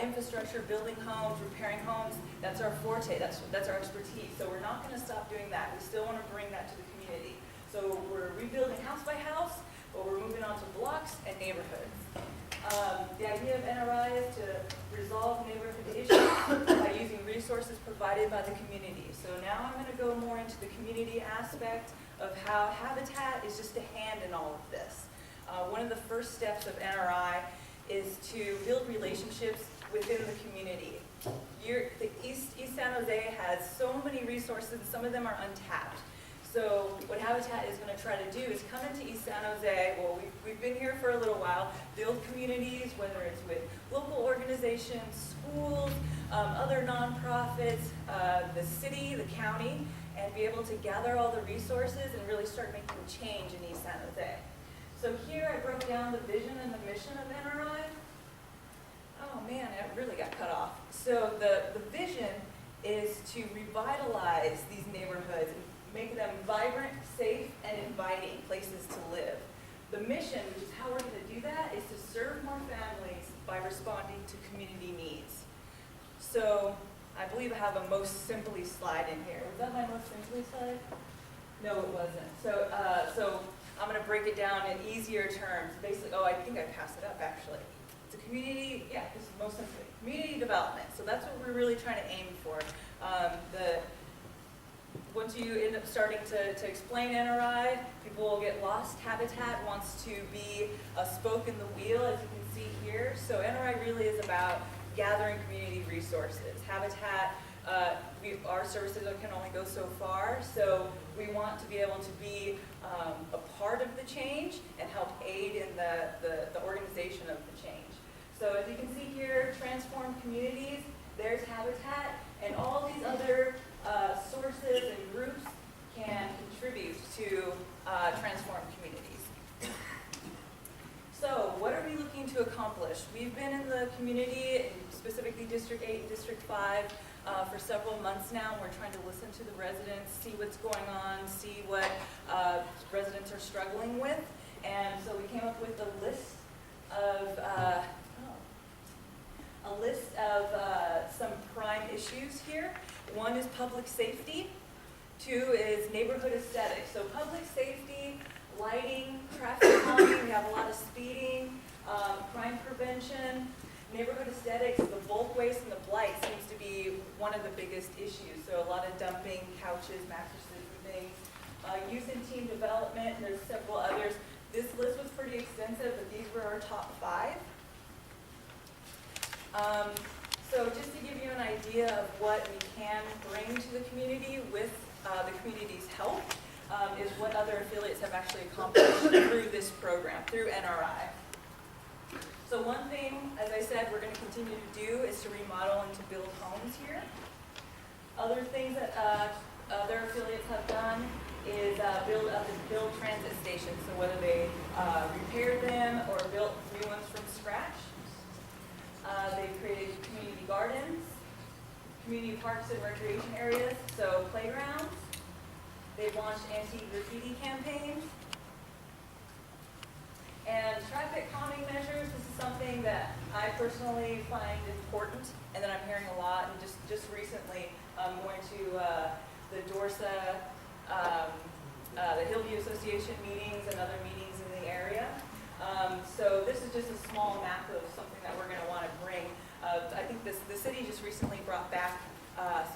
infrastructure, building homes, repairing homes. That's our forte, that's our expertise. So we're not going to stop doing that. We still want to bring that to the community. So we're rebuilding house by house, but we're moving on to blocks and neighborhoods. The idea of NRI is to resolve neighborhood issues by using resources provided by the community. So now I'm going to go more into the community aspect of how Habitat is just a hand in all of this. One of the first steps of NRI is to build relationships within the community. The East San Jose has so many resources, some of them are untapped. So what Habitat is going to try to do is come into East San Jose, well, we've been here for a little while, build communities, whether it's with local organizations, schools, other nonprofits, the city, the county, and be able to gather all the resources and really start making change in East San Jose. So here I broke down the vision and the mission of NRI. Oh man, it really got cut off. So the vision is to revitalize these neighborhoods and make them vibrant, safe, and inviting places to live. The mission, which is how we're going to do that, is to serve more families by responding to community needs. So I believe I have a most simply slide in here. Was that my most simply slide? No, it wasn't. So I'm going to break it down in easier terms. Basically, I think I passed it up actually. It's a community, this is most simply. Community development. So that's what we're really trying to aim for. Once you end up starting to explain NRI, people will get lost. Habitat wants to be a spoke in the wheel, as you can see here. So NRI really is about gathering community resources. Habitat, our services can only go so far, so we want to be able to be a part of the change and help aid in the organization of the change. So as you can see here, transform communities, there's Habitat, and all these other sources and groups can contribute to transform communities. So what are we looking to accomplish? We've been in the community, specifically District 8 and District 5, for several months now. We're trying to listen to the residents, see what's going on, see what residents are struggling with. And so we came up with a list of some prime issues here. One is public safety. 2 is neighborhood aesthetics. So public safety, lighting, traffic calming, we have a lot of speeding, crime prevention, neighborhood aesthetics, the bulk waste and the blight seems to be one of the biggest issues. So a lot of dumping, couches, mattresses, and things. Youth and team development, there's several others. This list was pretty extensive, but these were our top 5. So just to give you an idea of what we can bring to the community with the community's help, is what other affiliates have actually accomplished through this program, through NRI. So one thing, as I said, we're going to continue to do is to remodel and to build homes here. Other things that other affiliates have done is build transit stations. So whether they repaired them or built new ones from scratch. They've created community gardens, community parks and recreation areas, so playgrounds. They've launched anti-graffiti campaigns. And traffic calming measures, this is something that I personally find important and that I'm hearing a lot. And just recently, I'm going to the Dorsa, the Hillview Association meetings and other meetings in the area. So this is just a small map of something that we're going to want to bring. I think the city just recently brought back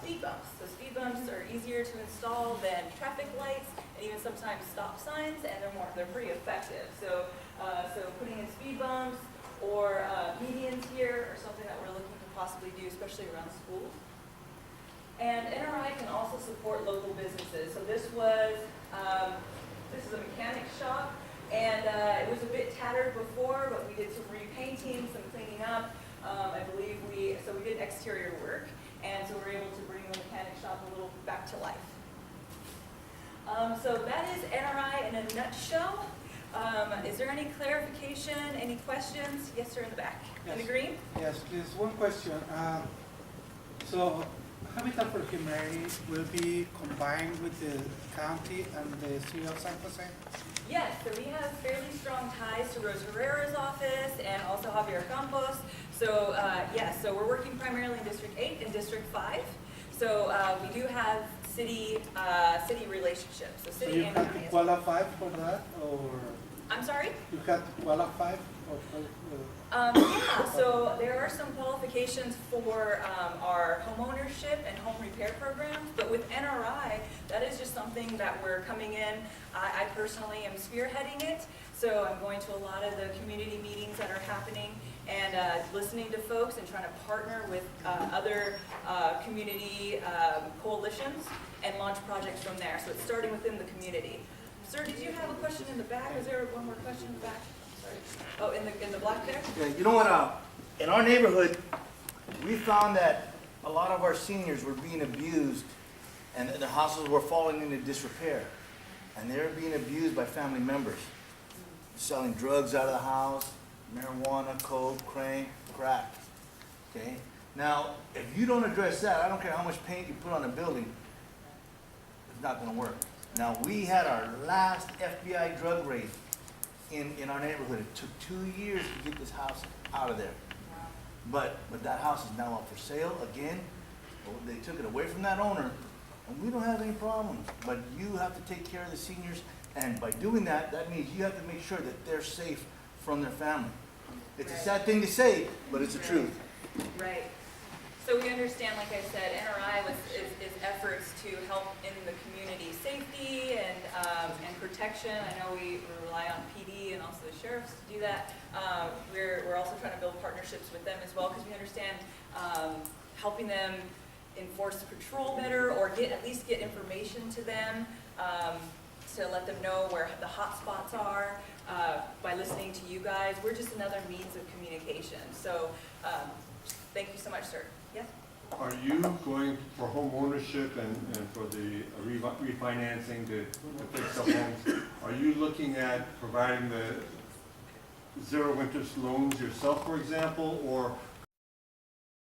speed bumps. So speed bumps are easier to install than traffic lights and even sometimes stop signs, and they're pretty effective. So putting in speed bumps or medians here are something that we're looking to possibly do, especially around schools. And NRI can also support local businesses. So this is a mechanic shop, and it was a bit tattered before, but we did some repainting, some cleaning up. I believe we did exterior work, and so we're able to bring the mechanic shop a little back to life. So that is NRI in a nutshell. Is there any clarification, any questions? Yes, sir, in the back. Yes. In the green? Yes, please, one question. So Habitat for Humanity will be combined with the county and the city of San Jose? Yes, so we have fairly strong ties to Rose Herrera's office and also Javier Campos. So yes, so we're working primarily in District 8 and District 5. So we do have city relationships. So So city you and have to county. qualify for that, or I'm sorry? you have to qualify for? Yeah, so there are some qualifications for our home ownership and home repair programs, but with NRI, that is just something that we're coming in. I personally am spearheading it, so I'm going to a lot of the community meetings that are happening and listening to folks and trying to partner with other community coalitions and launch projects from there. So it's starting within the community. Sir, did you have a question in the back? Is there one more question in the back? Sorry. Oh, in the black there? Yeah, you know what, in our neighborhood, we found that a lot of our seniors were being abused and the houses were falling into disrepair. And they were being abused by family members, selling drugs out of the house, marijuana, coke, crack, okay? Now, if you don't address that, I don't care how much paint you put on a building, it's not gonna work. Now, we had our last FBI drug raid in our neighborhood. It took 2 years to get this house out of there. But that house is now up for sale again. They took it away from that owner, and we don't have any problems. But you have to take care of the seniors, and by doing that, that means you have to make sure that they're safe from their family. It's a sad thing to say, but it's the truth. Right. So we understand, like I said, NRI is efforts to help in the community safety and protection. I know we rely on PD and also the sheriffs to do that. We're also trying to build partnerships with them as well, because we understand helping them enforce patrol better, or at least get information to them to let them know where the hot spots are by listening to you guys. We're just another means of communication. So thank you so much, sir. Yes? Are you going for home ownership and for the refinancing to fix up homes? Are you looking at providing the zero interest loans yourself, for example, or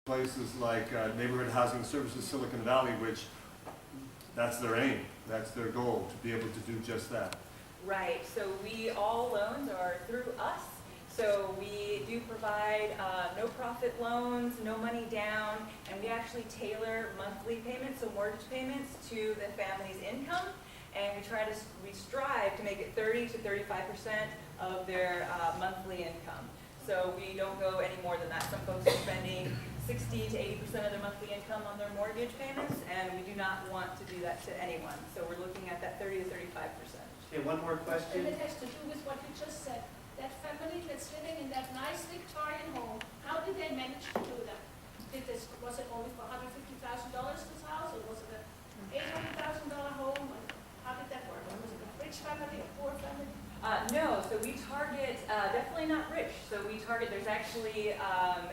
places like Neighborhood Housing Services Silicon Valley, which that's their aim, that's their goal, to be able to do just that? Right. So all loans are through us. So we do provide no-profit loans, no money down, and we actually tailor monthly payments, so mortgage payments, to the family's income. And we strive to make it 30 to 35% of their monthly income. So we don't go any more than that. Some folks are spending 60 to 80% of their monthly income on their mortgage payments, and we do not want to do that to anyone. So we're looking at that 30 to 35%. Okay, one more And question. it has to do with what you just said. That family that's living in that nice Victorian home, how did they manage to do that? Was it only for $150,000 this house, or was it an $800,000 home? How did that work? Was it a rich family, a poor family? No, so we target, definitely not rich. So we target, there's actually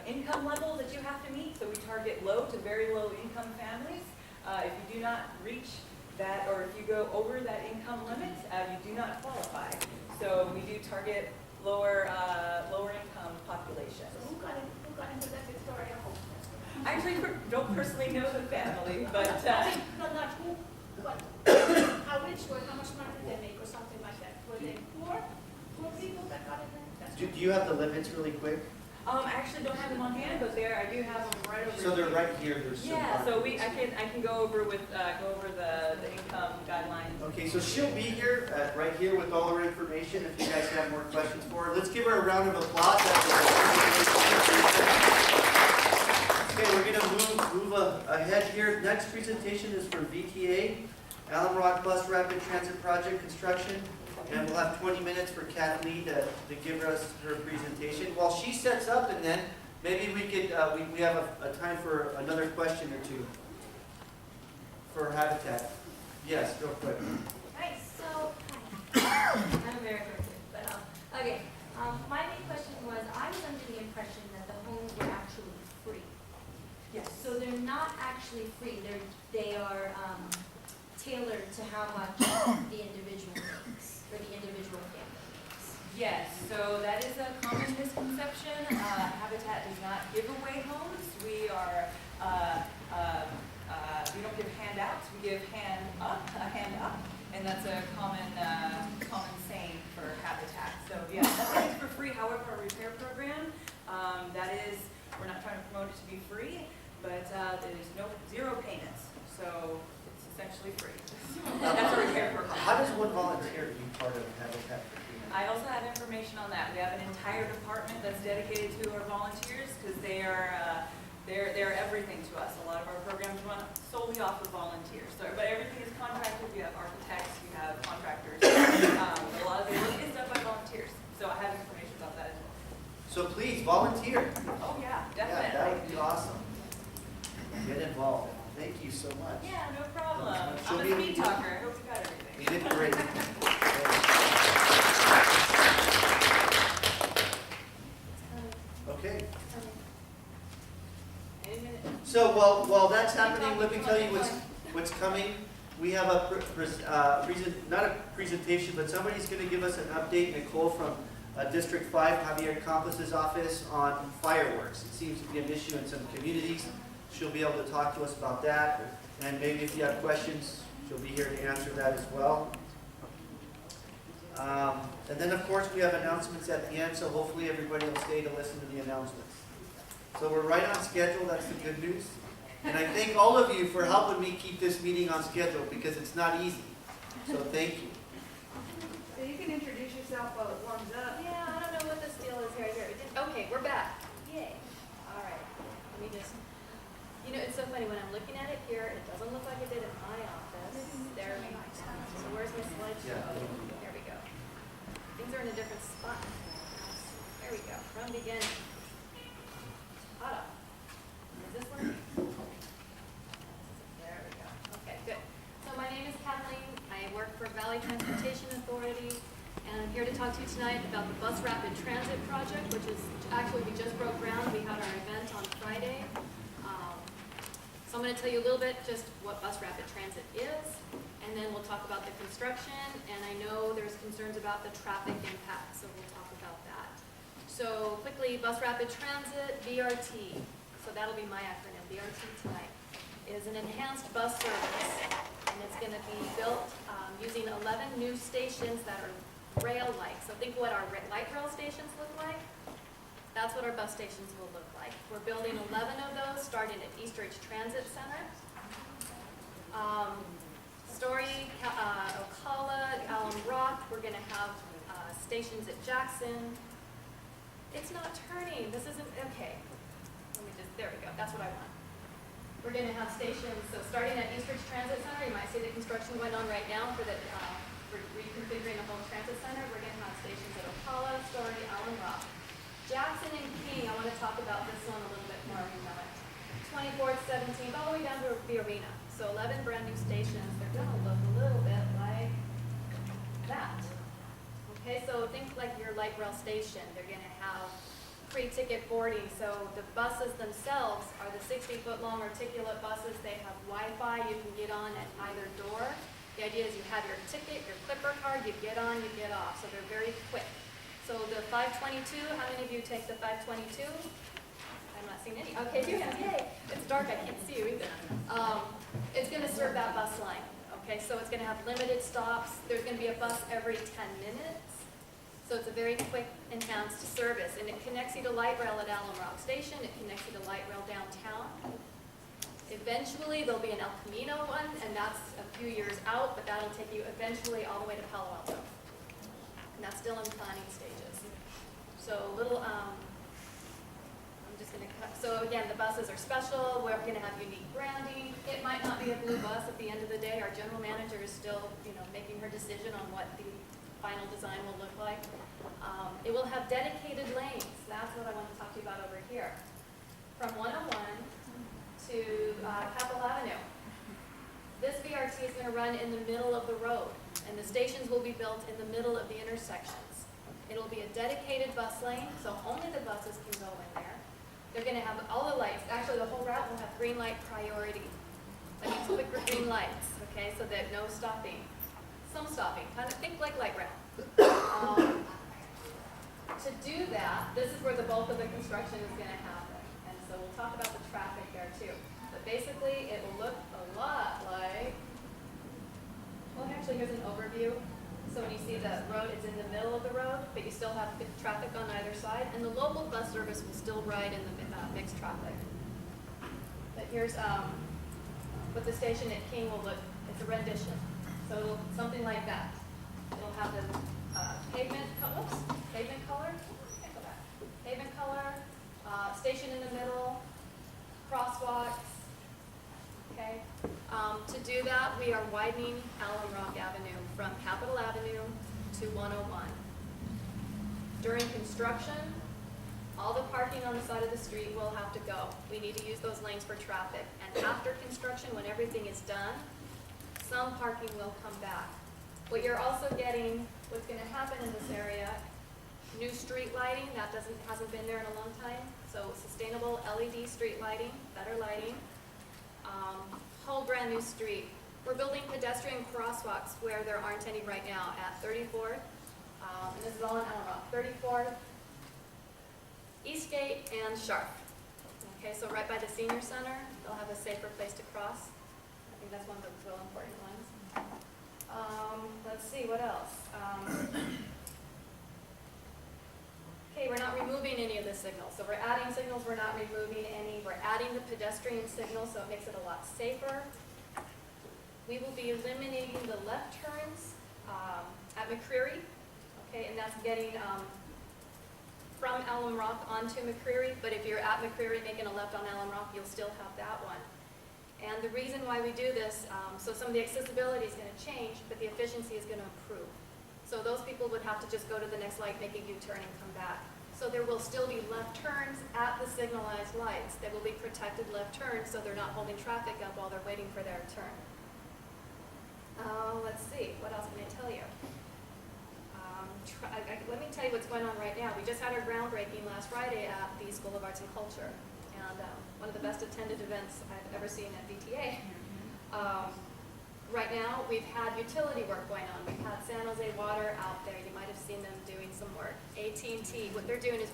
income levels that you have to meet. So we target low to very low income families. If you do not reach that, or if you go over that income limit, you do not qualify. So we do target lower income populations. So who got into that I actually don't personally know the family, but, No, not who, but how rich were, how much money did they make or something like that? Were they poor people that got in there? That's Do what- you have the limits really quick? I actually don't have them on hand, but I do have them right over. So they're here. right here, there's some. Yeah, so I can go over the income guidelines. Okay, so she'll be here, right here with all her information, if you guys have more questions for her. Let's give her a round of applause. Okay, we're gonna move ahead here. Next presentation is for VTA, Alum Bus Rapid Transit Project Construction. And we'll have 20 minutes for Kathleen to give us her presentation. While she sets up, and then maybe we could, we have a time for another question or two for Habitat. Yes, real quick. Right, so, I'm very quick, but, okay. My main question was, I was under the impression that the homes were actually free. Yes. So they're not actually free, they are, tailored to how much the individual makes, or the individual family makes. Yes, so that is a common misconception. Habitat does not give away homes. We are, we don't give handouts, we give a hand up, and that's a common saying for Habitat. So yeah, that is for free. However, our repair program, we're not trying to promote it to be free, but there's zero payments. So it's essentially free. That's a repair program. How does one volunteer to be part of Habitat for Humanity? I also have information on that. We have an entire department that's dedicated to our volunteers because they're everything to us. A lot of our programs run solely off of volunteers. So, but everything is contracted. We have architects, we have contractors. A lot of the work is done by volunteers. So I have information about that as well. So please, volunteer. Oh yeah, Yeah, definitely. that would be awesome. Get involved. Thank you so much. Yeah, no problem. She'll I'm be- a speed talker. I hope you got everything. You did great. Okay. Any minute. So while that's happening, let me tell you what's coming. We have not a presentation, but somebody's going to give us an update, Nicole from District 5, Javier Campos' office, on fireworks. It seems to be an issue in some communities. She'll be able to talk to us about that, and maybe if you have questions, she'll be here to answer that as well. And then, of course, we have announcements at the end, so hopefully everybody will stay to listen to the announcements. So we're right on schedule, that's the good news. And I thank all of you for helping me keep this meeting on schedule, because it's not easy. So thank you. So you can introduce yourself while it warms up. Yeah, I don't know what this deal is right here. Okay, we're back. Yay. All right. Let me just, it's so funny, when I'm looking at it here, it doesn't look like it did in my office. There we go. So where's my slideshow? There we go. Things are in a different spot. There we go. From beginning. Hold on. Is this working? There we go. Okay, good. So my name is Kathleen. I work for Valley Transportation Authority, and I'm here to talk to you tonight about the Bus Rapid Transit Project, which is actually, we just broke ground. We had our event on Friday. So I'm going to tell you a little bit just what Bus Rapid Transit is, and then we'll talk about the construction, and I know there's concerns about the traffic impact, so we'll talk about that. So quickly, Bus Rapid Transit, BRT, so that'll be my acronym, BRT tonight, is an enhanced bus service, and it's going to be built using 11 new stations that are rail-like. So think what our light rail stations look like. That's what our bus stations will look like. We're building 11 of those, starting at Eastridge Transit Center. Story, Ocala, Alum Rock, we're going to have stations at Jackson. It's not turning, this isn't, okay. There we go, that's what I want. We're going to have stations, so starting at Eastridge Transit Center, you might see the construction going on right now for we're reconfiguring the whole transit center. We're going to have stations at Ocala, Story, Alum Rock. Jackson and King, I want to talk about this one a little bit more, you know it. 24th, 17th, all the way down to the arena. So 11 brand new stations. They're going to look a little bit like that. Okay, so think like your light rail station. They're going to have free ticket boarding. So the buses themselves are the 60-foot long articulate buses. They have Wi-Fi. You can get on at either door. The idea is you have your ticket, your clipper card, you get on, you get off. So they're very quick. So the 522, how many of you take the 522? I I'm not seeing any. Okay, you can, yay. It's dark, I can't see you either. It's gonna serve that bus line. Okay, so it's gonna have limited stops. There's gonna be a bus every 10 minutes. So it's a very quick, enhanced service, and it connects you to light rail at Alum Rock Station. It connects you to light rail downtown. Eventually, there'll be an El Camino one, and that's a few years out, but that'll take you eventually all the way to Palo Alto. And that's still in planning stages. So I'm just gonna cut, so again, the buses are special. We're gonna have unique branding. It might not be a blue bus at the end of the day. Our general manager is still, making her decision on what the final design will look like. It will have dedicated lanes. That's what I want to talk to you about over here. From 101 to Capitol Avenue. This VRT is going to run in the middle of the road, and the stations will be built in the middle of the intersections. It'll be a dedicated bus lane, so only the buses can go in there. They're going to have all the lights. Actually, the whole route will have green light priority. That means quicker green lights, okay, so that no stopping. Some stopping, kind of think like light rail. To do that, this is where the bulk of the construction is going to happen. And so we'll talk about the traffic there too. But basically, it will look a lot like, well, actually, here's an overview. So when you see the road, it's in the middle of the road, but you still have traffic on either side. And the local bus service will still ride in the mixed traffic. But here's what the station at King will look, it's a rendition. So it'll, something like that. It'll have the pavement color, can't go back. Pavement color, station in the middle, crosswalks, okay? To do that, we are widening Alum Rock Avenue from Capitol Avenue to 101. During construction, all the parking on the side of the street will have to go. We need to use those lanes for traffic. And after construction, when everything is done, some parking will come back. What you're also getting, what's going to happen in this area, new street lighting, that hasn't been there in a long time. So sustainable LED street lighting, better lighting, whole brand new street. We're building pedestrian crosswalks where there aren't any right now at 34th, and this is all in Alum Rock, 34th, Eastgate, and Sharp. Okay, so right by the senior center, they'll have a safer place to cross. I think that's one of the real important ones. Let's see, what else? Okay, we're not removing any of the signals. So we're adding signals, we're not removing any. We're adding the pedestrian signal, so it makes it a lot safer. We will be eliminating the left turns at McCreary, okay, and that's getting from Alum Rock onto McCreary, but if you're at McCreary making a left on Alum Rock, you'll still have that one. And the reason why we do this, so some of the accessibility is going to change, but the efficiency is going to improve. So those people would have to just go to the next light, make a U-turn, and come back. So there will still be left turns at the signalized lights. They will be protected left turns, so they're not holding traffic up while they're waiting for their turn. Let's see, what else can I tell you? Let me tell you what's going on right now. We just had our groundbreaking last Friday at the School of Arts and Culture. And one of the best attended events I've ever seen at VTA. Right now, we've had utility work going on. We've had San Jose Water out there. You might have seen them doing some work. AT&T, what they're doing is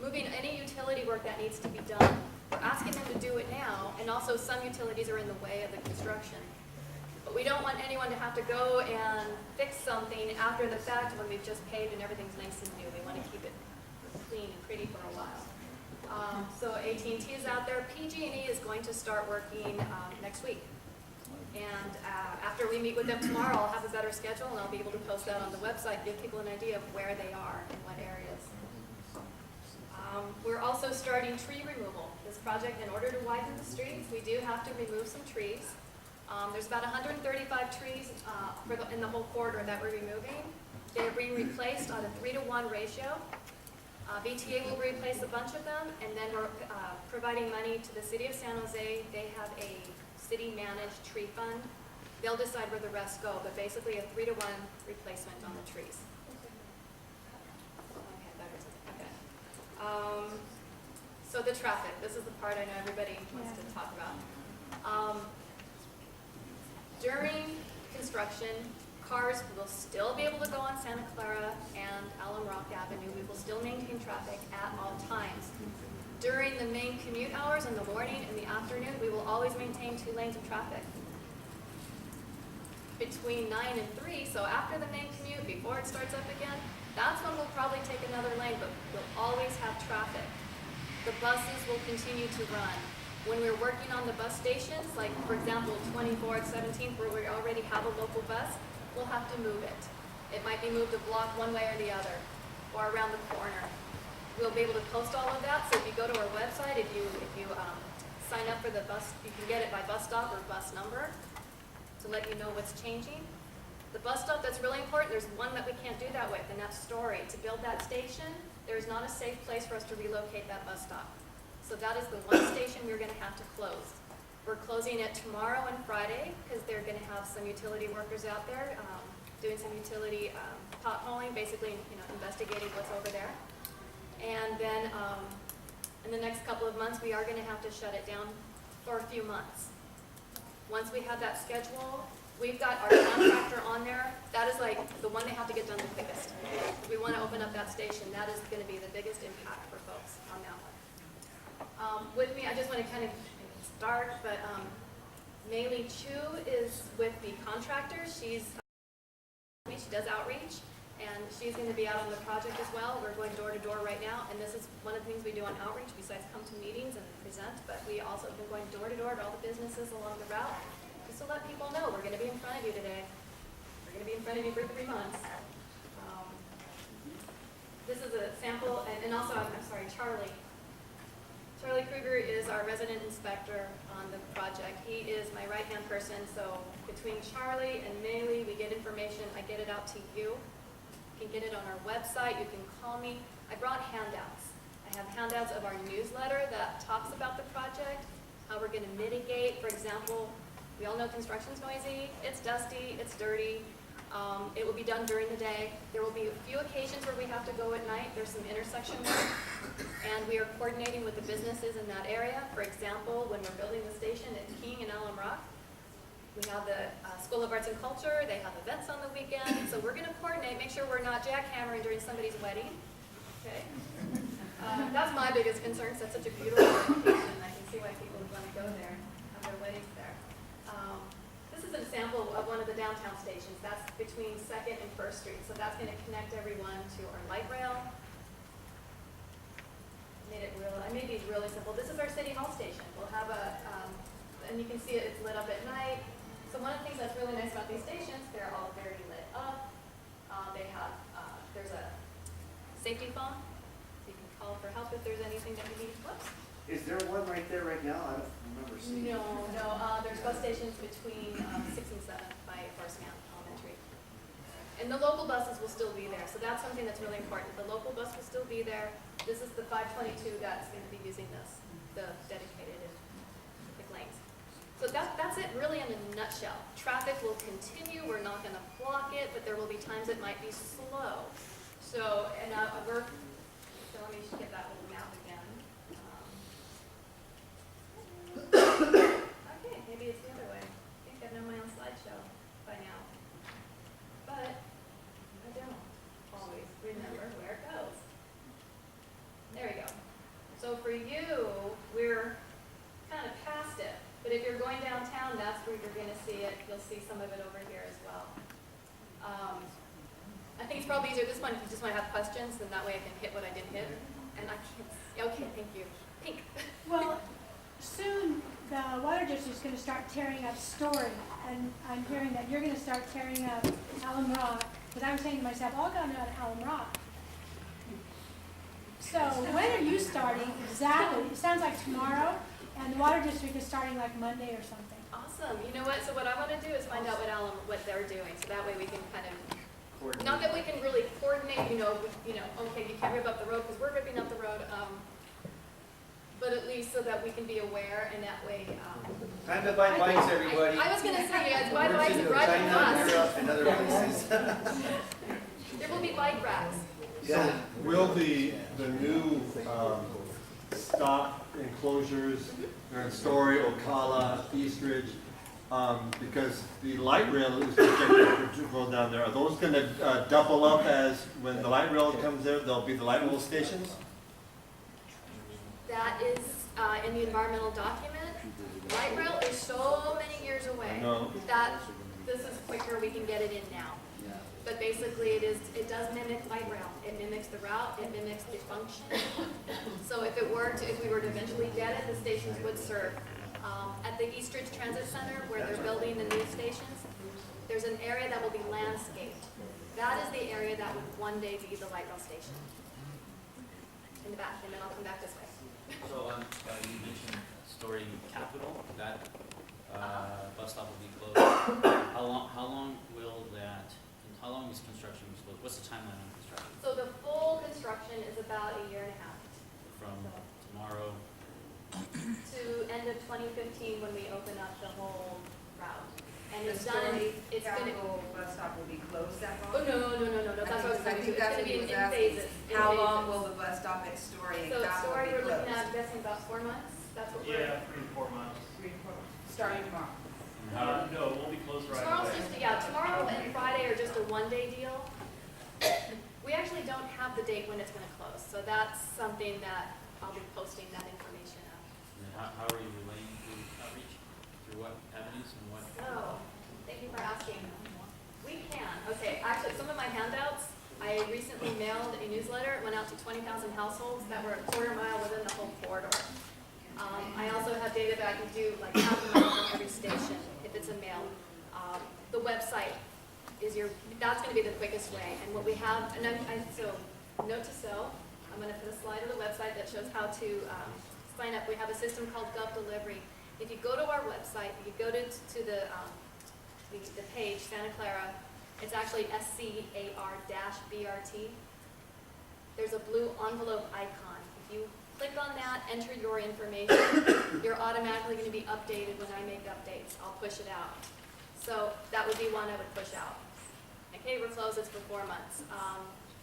moving any utility work that needs to be done. We're asking them to do it now, and also some utilities are in the way of the construction. But we don't want anyone to have to go and fix something after the fact when we've just paved and everything's nice and new. We want to keep it clean and pretty for a while. So AT&T is out there. PG&E is going to start working next week. And after we meet with them tomorrow, I'll have a better schedule and I'll be able to post that on the website, give people an idea of where they are and what areas. We're also starting tree removal. This project, in order to widen the streets, we do have to remove some trees. There's about 135 trees in the whole corridor that we're removing. They're being replaced on a 3-to-1 ratio. VTA will replace a bunch of them, and then we're providing money to the city of San Jose. They have a city-managed tree fund. They'll decide where the rest go, but basically a 3-to-1 replacement on the trees. Okay. So the traffic. This is the part I know everybody wants to talk about. During construction, cars will still be able to go on Santa Clara and Alum Rock Avenue. We will still maintain traffic at all times. During the main commute hours in the morning and the afternoon, we will always maintain 2 lanes of traffic. Between 9 and 3, so after the main commute, before it starts up again, that's when we'll probably take another lane, but we'll always have traffic. The buses will continue to run. When we're working on the bus stations, like for example 24th, 17th, where we already have a local bus, we'll have to move it. It might be moved a block one way or the other, or around the corner. We'll be able to post all of that, so if you go to our website, if you sign up for the bus, you can get it by bus stop or bus number to let you know what's changing. The bus stop that's really important, there's one that we can't do that with, and that's Story. To build that station, there is not a safe place for us to relocate that bus stop. So that is the one station we're gonna have to close. We're closing it tomorrow and Friday, because they're gonna have some utility workers out there doing some utility potholing, basically, investigating what's over there. And then in the next couple of months, we are going to have to shut it down for a few months. Once we have that schedule, we've got our contractor on there. That is like the one they have to get done the quickest. If we want to open up that station, that is going to be the biggest impact for folks on that one. With me, I just want to kind of start, but Maylee Chu is with the contractor. She does outreach, and she's going to be out on the project as well. We're going door to door right now, and this is one of the things we do on outreach besides come to meetings and present, but we also have been going door to door to all the businesses along the route just to let people know we're going to be in front of you today. We're going to be in front of you for 3 months. This is a sample, and also, I'm sorry, Charlie. Charlie Kruger is our resident inspector on the project. He is my right-hand person, so between Charlie and Maylee, we get information, I get it out to you. You can get it on our website, you can call me. I brought handouts. I have handouts of our newsletter that talks about the project, how we're gonna mitigate. For example, we all know construction's noisy, it's dusty, it's dirty. It will be done during the day. There will be a few occasions where we have to go at night. There's some intersection work, and we are coordinating with the businesses in that area. For example, when we're building the station at King and Alum Rock, we have the School of Arts and Culture. They have events on the weekend, so we're going to coordinate, make sure we're not jackhammering during somebody's wedding. Okay, that's my biggest concern. Cause that's such a beautiful location. I can see why people would want to go there, have their weddings there. This is an example of one of the downtown stations. That's between 2nd and 1st Street. So that's going to connect everyone to our light rail. I made these really simple. This is our City Hall station. We'll have and you can see it's lit up at night. So one of the things that's really nice about these stations, they're all very lit up. They have, there's a safety phone. So you can call for help if there's anything that you need. Whoops. Is there one right there right now? I don't remember seeing. No. There's bus stations between 6 and 7 by Horseman Elementary. And the local buses will still be there, so that's something that's really important. The local bus will still be there. This is the 522 that's going to be using this, the dedicated lanes. So that's it really in a nutshell. Traffic will continue. We're not going to block it, but there will be times it might be slow. So, and so let me just get that little map again. Okay, maybe it's the other way. I think I know my own slideshow by now. But I don't always remember where it goes. There we go. So for you, we're kind of past it. But if you're going downtown, that's where you're going to see it. You'll see some of it over here as well. I think it's probably easier this one if you just want to have questions, then that way I can hit what I didn't hit. And I can't. Okay, thank you. Pink. Well, soon the water district's going to start tearing up Story, and I'm hearing that you're going to start tearing up Alum Rock, because I'm saying to myself, I'll go down to Alum Rock. So when are you starting exactly? It sounds like tomorrow, and the water district is starting like Monday or something. Awesome. You know what? So what I want to do is find out what they're doing, so that way we can kind of. Not that we can really coordinate, okay, you can't rip up the road because we're ripping up the road, but at least so that we can be aware, and that way. Time to buy bikes, everybody. I was going to say, you guys, buy bikes and ride the bus. And other places. There will be bike racks. So will the new stop enclosures in Story, Ocala, Eastridge, because the light rail is projected to go down there, are those going to double up as when the light rail comes there, there'll be the light rail stations? That is in the environmental document. Light rail is so many years away No. that this is quicker, we can get it in now. But basically it does mimic light rail. It mimics the route, it mimics the function. So if we were to eventually get it, the stations would serve. At the East Ridge Transit Center, where they're building the new stations, there's an area that will be landscaped. That is the area that would one day be the light rail station. In the back, and then I'll come back this way. So, you mentioned Story Capital, that bus stop will be closed. How long is construction supposed, what's the timeline on construction? So the full construction is about a year and a half. From tomorrow? To end of 2015 when we open up the whole route. And The it's done, Story it's gonna, Capital bus stop will be closed that oh, long? no, that's what I was I saying. think It's that's gonna what be he was in asking. phases. in How long phases. will the bus stop at Story and So at Capital Story, be we're looking closed? at, guessing about 4 months. That's what we're. Yeah, 3 to 4 months. Starting tomorrow. No, it won't be closed right Tomorrow's away. tomorrow and Friday are just a one-day deal. We actually don't have the date when it's gonna close, so that's something that I'll be posting that information out. And how are you relaying the outreach? Through what avenues and what? Oh, thank you for asking. We can, okay, actually, some of my handouts, I recently mailed a newsletter, it went out to 20,000 households that were a quarter mile within the whole corridor. I also have data that I can do like half a mile from every station, if it's a mail. The website is that's gonna be the quickest way, and what we have, so, note to self, I'm gonna put a slide of the website that shows how to sign up. We have a system called Gov Delivery. If you go to our website, you go to the page, Santa Clara, it's actually SCAR-BRT. There's a blue envelope icon. If you click on that, enter your information, you're automatically going to be updated when I make updates. I'll push it out. So that would be one I would push out. Okay, we're closed, it's for 4 months.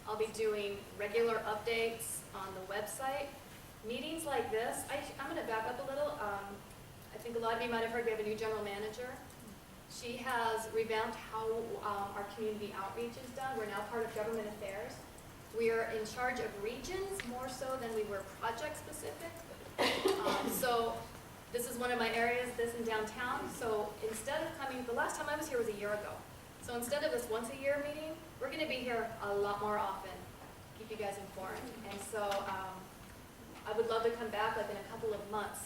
I'll be doing regular updates on the website. Meetings like this, I'm going to back up a little. I think a lot of you might have heard we have a new general manager. She has revamped how our community outreach is done. We're now part of government affairs. We are in charge of regions more so than we were project specific. So this is one of my areas, this in downtown. So instead of coming, the last time I was here was a year ago. So instead of this once a year meeting, we're going to be here a lot more often, keep you guys informed. And so I would love to come back like in a couple of months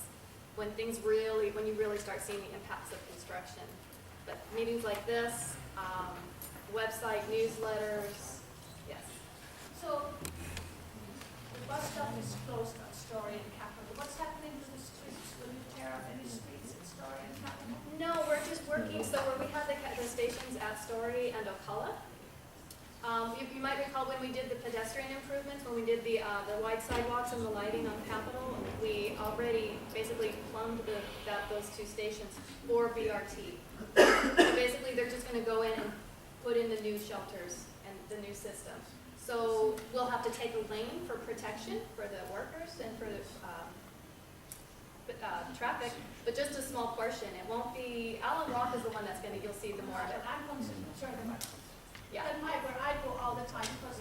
when you really start seeing the impacts of construction. But meetings like this, website, newsletters, yes. So, the bus stop is closed on Story and Capital. What's happening to the streets? Will you tear up any streets in Story and Capital? No, we're just working, so where we have the stations at Story and Ocala. You might recall when we did the pedestrian improvements, when we did the wide sidewalks and the lighting on Capitol, we already basically plumbed those 2 stations for BRT. So basically, they're just going to go in and put in the new shelters and the new system. So we'll have to take a lane for protection for the workers and for the traffic, but just a small portion. It won't be, Alum is the one that's going to, you'll see the more of it. I'm concerned about Yeah. where I go all the time because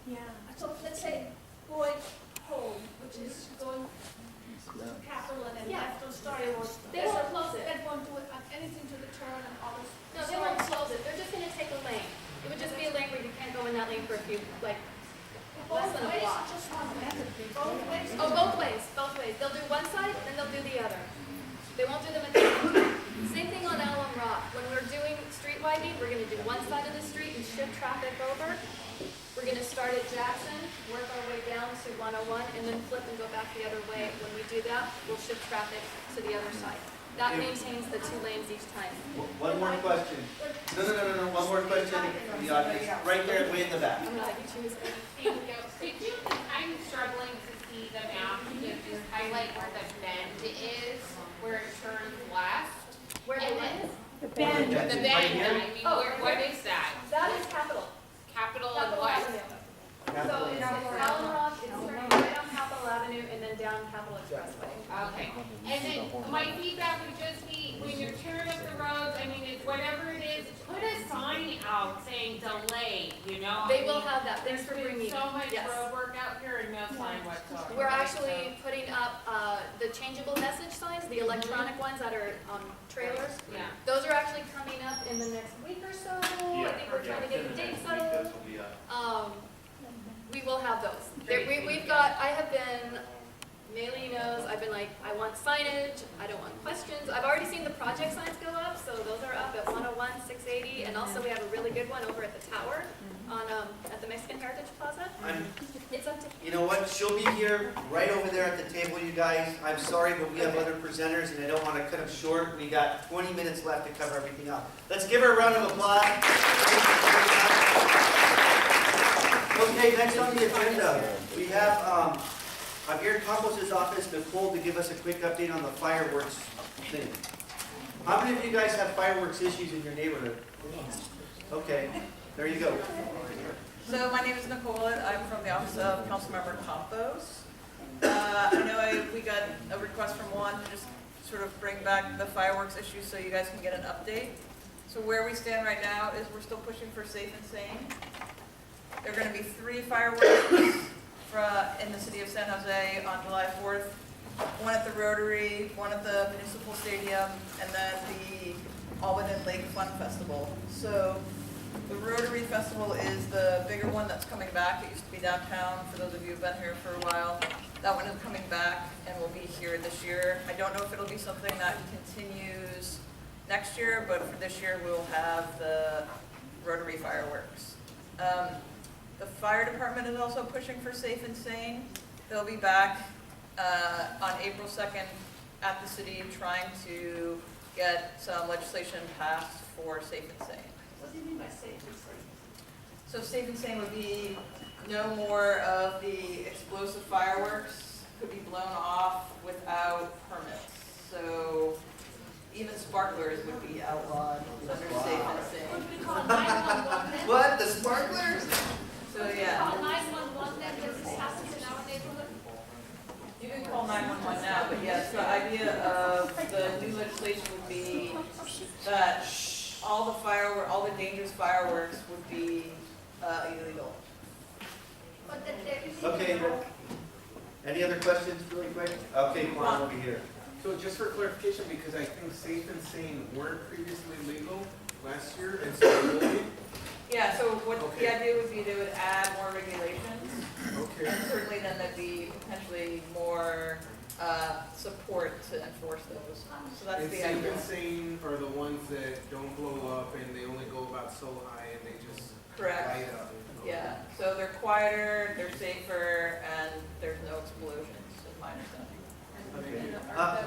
Yeah. So let's say going home, which is going to Capital and then Yeah. left on Story Road. They won't close it. They won't do anything to the turn and all this. No, they won't close it. They're just going to take a lane. It would just be a lane where you can't go in that lane for a few, like, less Both than a ways, block. just one method. Both ways. Oh, both ways. They'll do one side, then they'll do the other. They won't do them at the same time. Same thing on Alum Rock. When we're doing street widening, we're going to do one side of the street and shift traffic over. We're going to start at Jackson, work our way down to 101, and then flip and go back the other way. When we do that, we'll shift traffic to the other side. That maintains the 2 lanes each time. One more question. No, one more question from the audience. Right there, way in the back. I'm gonna let you choose. I'm struggling to see the map to just highlight where the bend is, where it turns left. Where the And lane then- is? The bend. That's The it, right bend, here? I mean, what is that? That is Capitol. Capital and Capital what? Avenue. So Capital. it's Alum Rock, it's right on Capitol Avenue, and then the down Capitol Expressway. Okay, and then my feedback would just be, when you're tearing up the roads, I mean, it's whatever it is, put a sign out saying delayed, you know? They will have that, thanks for There's bringing. been so much Yes. road work out here and no sign whatsoever. We're right? actually putting up the changeable message signs, the electronic ones that are on trailers. Yeah. Those are actually coming up in the next week or so. I think we're trying to get the date settled. We will have those. We've got, I have been, Maylee knows, I've been like, I want signage, I don't want questions. I've already seen the project signs go up, so those are up at 101, 680, and also we have a really good one over at the tower on, at the Mexican Heritage Plaza. It's up to. You know what, she'll be here right over there at the table, you guys. I'm sorry, but we have other presenters and I don't want to cut them short. We got 20 minutes left to cover everything up. Let's give her a round of applause. Okay, next on the agenda, we have Javier Campos' office, Nicole, to give us a quick update on the fireworks thing. How many of you guys have fireworks issues in your neighborhood? Okay, there you go. So my name is Nicole, I'm from the office of Councilmember Campos. I know we got a request from Juan to just sort of bring back the fireworks issue so you guys can get an update. So where we stand right now is we're still pushing for safe and sane. There are going to be 3 fireworks in the city of San Jose on July 4th. One at the Rotary, one at the Municipal Stadium, and then the Albany Lake Fun Festival. So the Rotary Festival is the bigger one that's coming back. It used to be downtown, for those of you who've been here for a while. That one is coming back and will be here this year. I don't know if it'll be something that continues next year, but for this year we'll have the Rotary fireworks. The fire department is also pushing for safe and sane. They'll be back on April 2nd at the city trying to get some legislation passed for safe and sane. What do you mean by safe and sane? So safe and sane would be no more of the explosive fireworks could be blown off without permits. So even sparklers would be outlawed under safe and sane. What do we call 911 then? What, the sparklers? So Call yeah, 911 then, because this happens in our neighborhood? you can call 911 now, but yes, the idea of the new legislation would be that all the dangerous fireworks would be illegal. But then there is. Okay. Any other questions really quick? Okay, Juan, over here. So just for clarification, because I think safe and sane weren't previously legal last year, and so they will be? Yeah, so what Okay. the idea would be they would add more regulations. Okay. And certainly then there'd be potentially more support to enforce those. So that's And the safe idea. and sane are the ones that don't blow up and they only go about so high and they just Correct. light up. Yeah, so they're quieter, they're safer, and there's no explosions, is my understanding. Okay.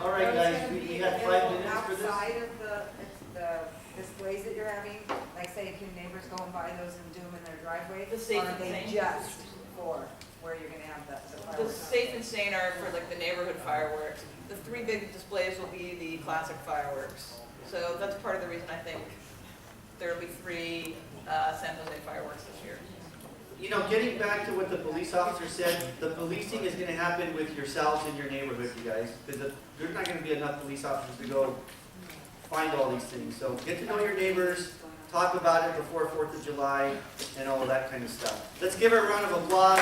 All right, guys, we have 5 minutes for this. Outside of the displays that you're having, like say if your neighbor's going by those and do them in their driveway, The safe or are and they sane? just for where you're gonna have the The fireworks? safe and sane are for like the neighborhood fireworks. The 3 big displays will be the classic fireworks. So that's part of the reason I think there will be 3 San Jose fireworks this year. You know, getting back to what the police officer said, the policing is gonna happen with yourselves in your neighborhood, you guys. Because there's not gonna be enough police officers to go find all these things. So get to know your neighbors, talk about it before 4th of July, and all of that kind of stuff. Let's give her a round of applause.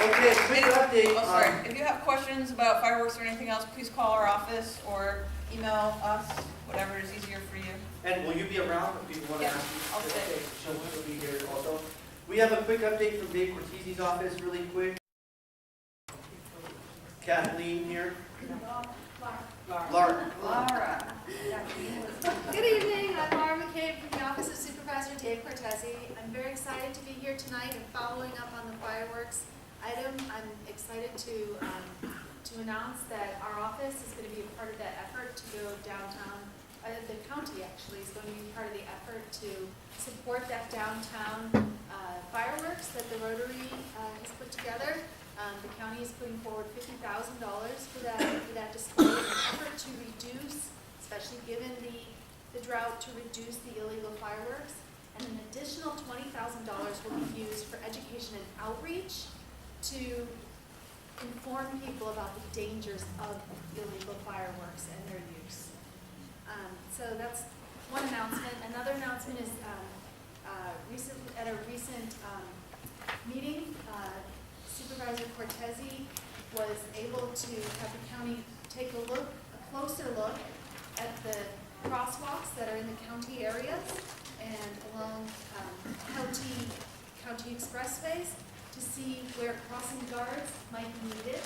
Okay, quick update. Oh, sorry. If you have questions about fireworks or anything else, please call our office or email us, whatever is easier for you. And will you be around if people want to Yeah, ask you? I'll stay. Okay, she'll be here also. We have a quick update from Dave Cortese's office, really quick. Kathleen here. Laura. Good evening, I'm Laura McCabe from the Office of Supervisor Dave Cortese. I'm very excited to be here tonight and following up on the fireworks item. I'm excited to announce that our office is going to be a part of that effort to go downtown. The county actually is going to be part of the effort to support that downtown fireworks that the Rotary has put together. The county is putting forward $50,000 for that display in an effort to reduce, especially given the drought, to reduce the illegal fireworks. And an additional $20,000 will be used for education and outreach to inform people about the dangers of illegal fireworks and their use. So that's one announcement. Another announcement is at a recent meeting, Supervisor Cortese was able to have the county take a closer look at the crosswalks that are in the county areas and along county expressways to see where crossing guards might be needed,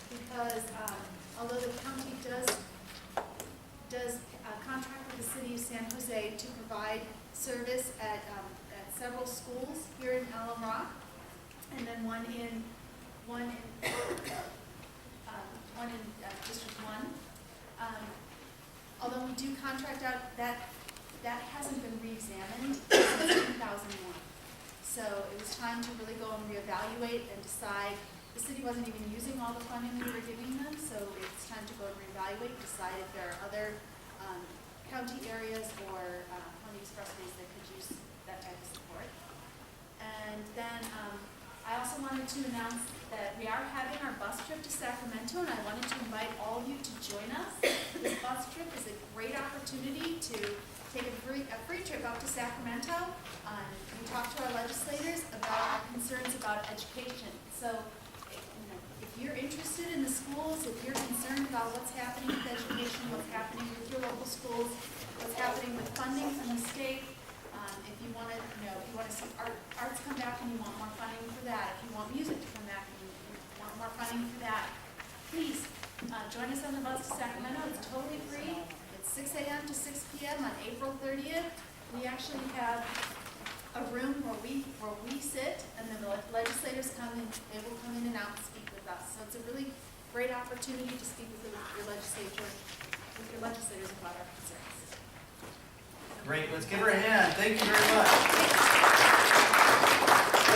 because although the county does contract with the city of San Jose to provide service at several schools here in Alum Rock, and then one in District 1. Although we do contract out, that hasn't been re-examined since 2001. So it was time to really go and reevaluate and decide. The city wasn't even using all the funding we were giving them, so it's time to go and reevaluate, decide if there are other county areas or county expressways that could use that type of support. And then I also wanted to announce that we are having our bus trip to Sacramento, and I wanted to invite all of you to join us. This bus trip is a great opportunity to take a free trip up to Sacramento. We talked to our legislators about our concerns about education. So, if you're interested in the schools, if you're concerned about what's happening with education, what's happening with your local schools, what's happening with funding from the state, if you want to, if you want to see arts come back and you want more funding for that, if you want music to come back and you want more funding for that, please join us on the bus to Sacramento. It's totally free. It's 6 a.m. to 6 p.m. on April 30th. We actually have a room where we sit, and then the legislators come in. They will come in and out and speak with us. So it's a really great opportunity to speak with your legislators about our concerns. Great, let's give her a hand. Thank you very much.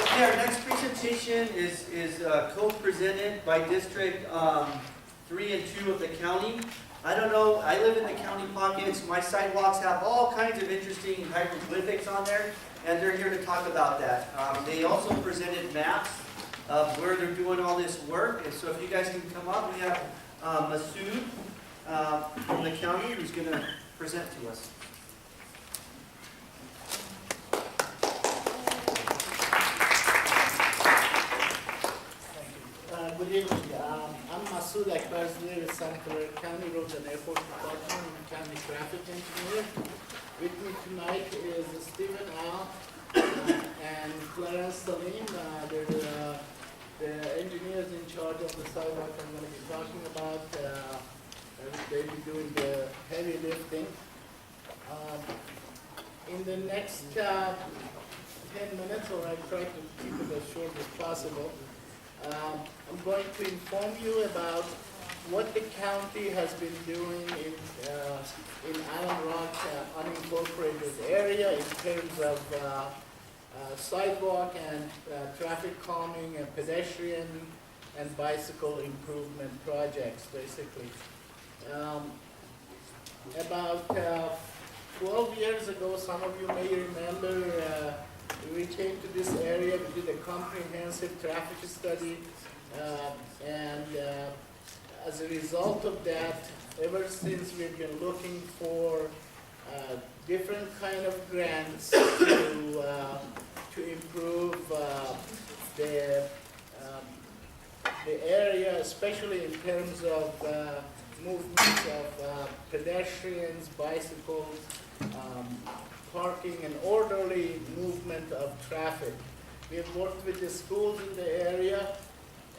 Okay, our next presentation is co-presented by District 3 and 2 of the county. I don't know, I live in the county pockets. My sidewalks have all kinds of interesting hieroglyphics on there, and they're here to talk about that. They also presented maps of where they're doing all this work, and so if you guys can come up, we have Masood from the county who's going to present to us. Good evening. I'm Masood Akbarzadeh with Santa Clara County Roads and Airport Department. I'm a county traffic engineer. With me tonight is Stephen Al and Clara Salim. They're the engineers in charge of the sidewalk I'm going to be talking about. They'll be doing the heavy lifting. In the next 10 minutes, or I'll try to keep it as short as possible, I'm going to inform you about what the county has been doing in Alum Rock unincorporated area in terms of sidewalk and traffic calming and pedestrian and bicycle improvement projects, basically. About 12 years ago, some of you may remember, we came to this area, we did a comprehensive traffic study, and as a result of that, ever since we've been looking for different kind of grants to improve the area, especially in terms of movement of pedestrians, bicycles, parking, and orderly movement of traffic. We have worked with the schools in the area,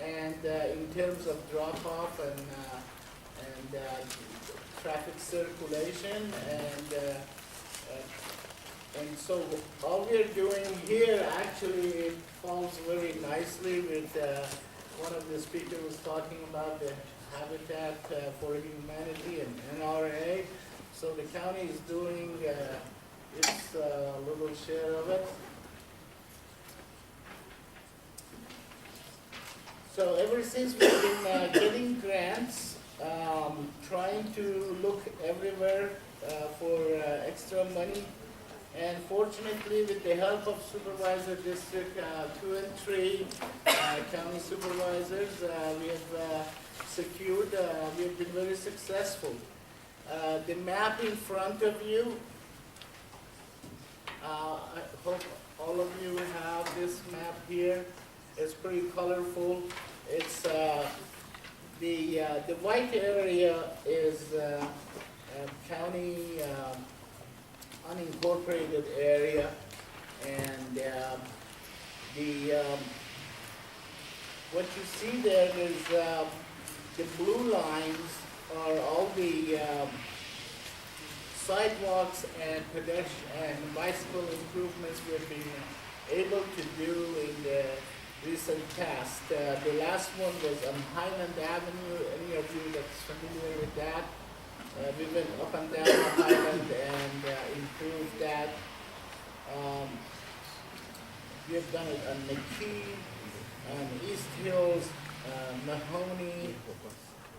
and in terms of drop-off and traffic circulation, and so all we are doing here actually falls very nicely with one of the speakers was talking about the Habitat for Humanity and NRA. So the county is doing its little share of it. So ever since we've been getting grants, trying to look everywhere for extra money, And fortunately, with the help of Supervisor District 2 and 3, county supervisors, we have secured, we have been very successful. The map in front of you, I hope all of you have this map here. It's pretty colorful. It's the white area is county unincorporated area, and what you see there is the blue lines are all the sidewalks and pedestrian and bicycle improvements we've been able to do in the recent past. The last one was on Highland Avenue. Any of you that's familiar with that? We went up and down Highland and improved that. We have done it on McKee, on East Hills, Mahoney,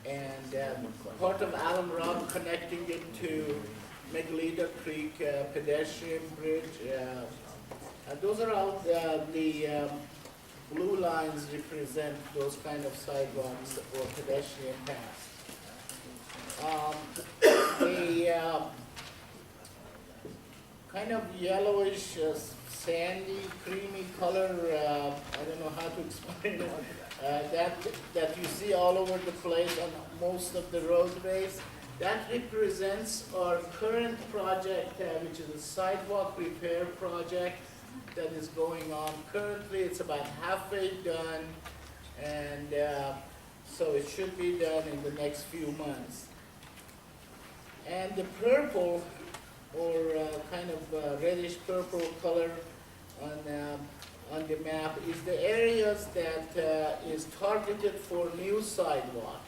and part of Alum connecting it to Megalita Creek pedestrian bridge. Those are all the blue lines represent those kind of sidewalks or pedestrian paths. The kind of yellowish, sandy, creamy color, I don't know how to explain it, that you see all over the place on most of the roadways, that represents our current project, which is a sidewalk repair project that is going on. Currently, it's about halfway done, and so it should be done in the next few months. And the purple, or kind of reddish purple color on the map is the areas that is targeted for new sidewalk.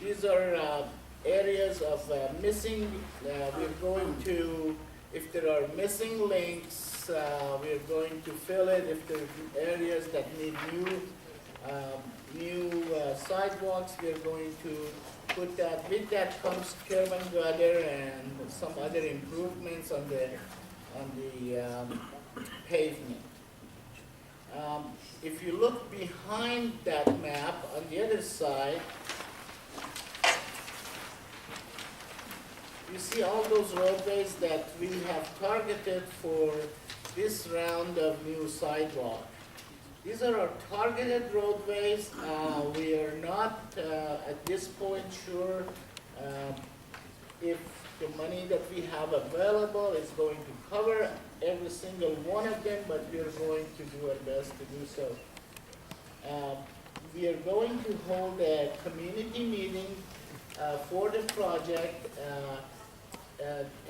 These are areas of missing, we're going to, if there are missing links, we're going to fill it. If there are areas that need new sidewalks, we're going to put that. With that comes curb and gutter and some other improvements on the pavement. If you look behind that map on the other side, you see all those roadways that we have targeted for this round of new sidewalk. These are our targeted roadways. We are not at this point sure if the money that we have available is going to cover every single one of them, but we are going to do our best to do so. We are going to hold a community meeting for the project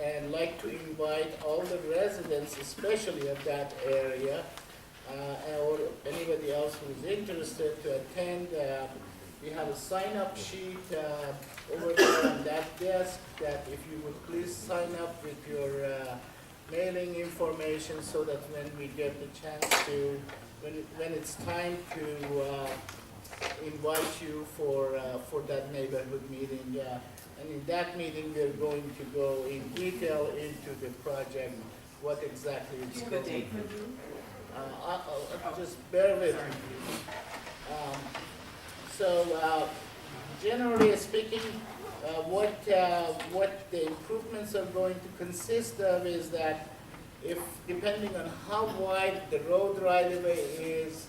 and like to invite all the residents, especially of that area, or anybody else who is interested to attend. We have a sign-up sheet over there on that desk that if you would please sign up with your mailing information so that when we get the chance to, when it's time to invite you for that neighborhood meeting. And in that meeting, we're going to go in detail into the project, what exactly it's going to be. Just bear with me. So, generally speaking, what the improvements are going to consist of is that if, depending on how wide the road right-of-way is,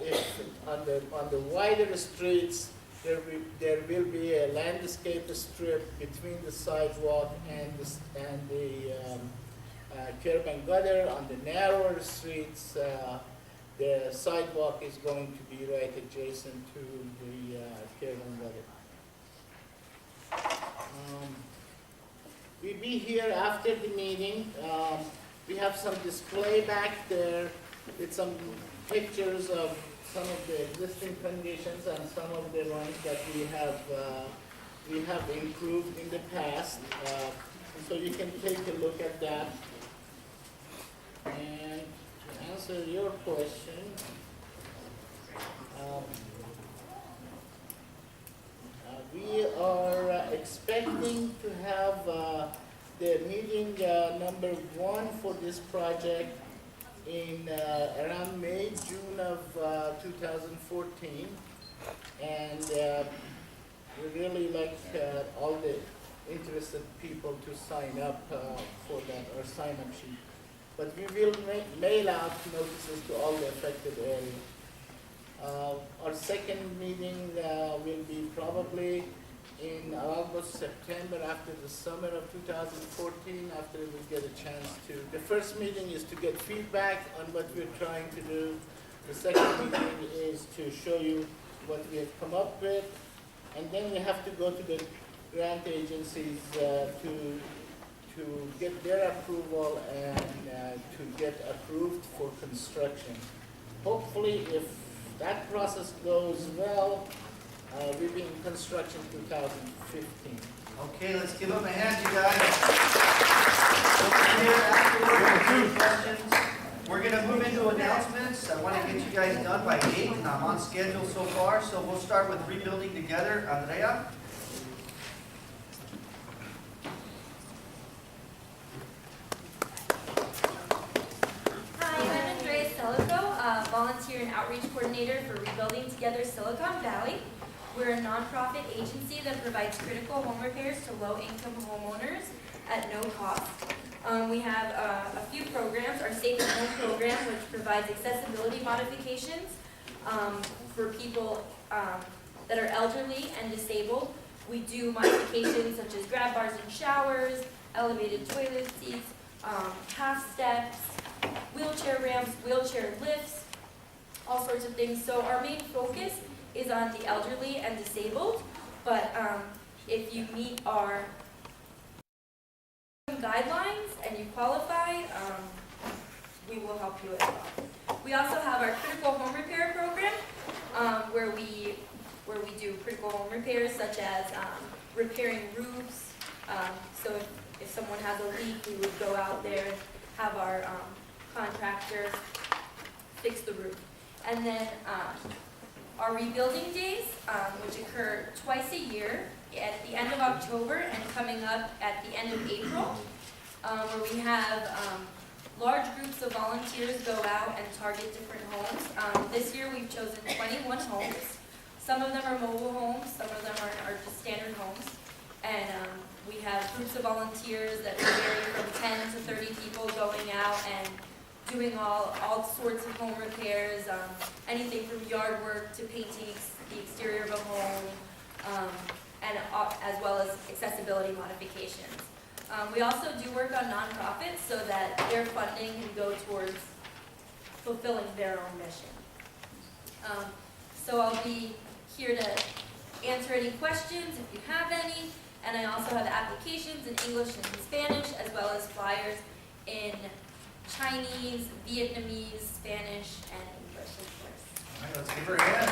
if on the wider streets, there will be a landscape strip between the sidewalk and the curb and gutter. On the narrower streets, the sidewalk is going to be right adjacent to the curb and gutter. We'll be here after the meeting. We have some display back there with some pictures of some of the existing conditions and some of the ones that we have improved in the past. So you can take a look at that. And to answer your question, we are expecting to have the meeting number 1 for this project in around May, June of 2014. And we really like all the interested people to sign up for that, or sign up sheet. But we will mail out notices to all the affected area. Our second meeting will be probably in August, September, after the summer of 2014, after we get a chance to. The first meeting is to get feedback on what we're trying to do. The second meeting is to show you what we have come up with. And then we have to go to the grant agencies to get their approval and to get approved for construction. Hopefully, if that process goes well, we'll be in construction 2015. Okay, let's give them a hand, you guys. Over here, afterwards, questions. We're gonna move into announcements. I want to get you guys done by 8, and I'm on schedule so far. So we'll start with rebuilding together. Andrea? Hi, I'm Andrea Selico, volunteer and outreach coordinator for Rebuilding Together Silicon Valley. We're a nonprofit agency that provides critical home repairs to low-income homeowners at no cost. We have a few programs. Our Safe at Home program, which provides accessibility modifications for people that are elderly and disabled. We do modifications such as grab bars in showers, elevated toilet seats, half steps, wheelchair ramps, wheelchair lifts, all sorts of things. So our main focus is on the elderly and disabled, but if you meet our guidelines and you qualify, we will help you as well. We also have our critical home repair program, where we do critical home repairs such as repairing roofs. So if someone has a leak, we would go out there, have our contractor fix the roof. And then our rebuilding days, which occur twice a year, at the end of October and coming up at the end of April, where we have large groups of volunteers go out and target different homes. This year we've chosen 21 homes. Some of them are mobile homes, some of them are just standard homes. And we have groups of volunteers that vary from 10 to 30 people going out and doing all sorts of home repairs, anything from yard work to painting the exterior of a home, and as well as accessibility modifications. We also do work on nonprofits so that their funding can go towards fulfilling their own mission. So I'll be here to answer any questions if you have any, and I also have applications in English and in Spanish, as well as flyers in Chinese, Vietnamese, Spanish, and English, of course. All right, let's give her a hand.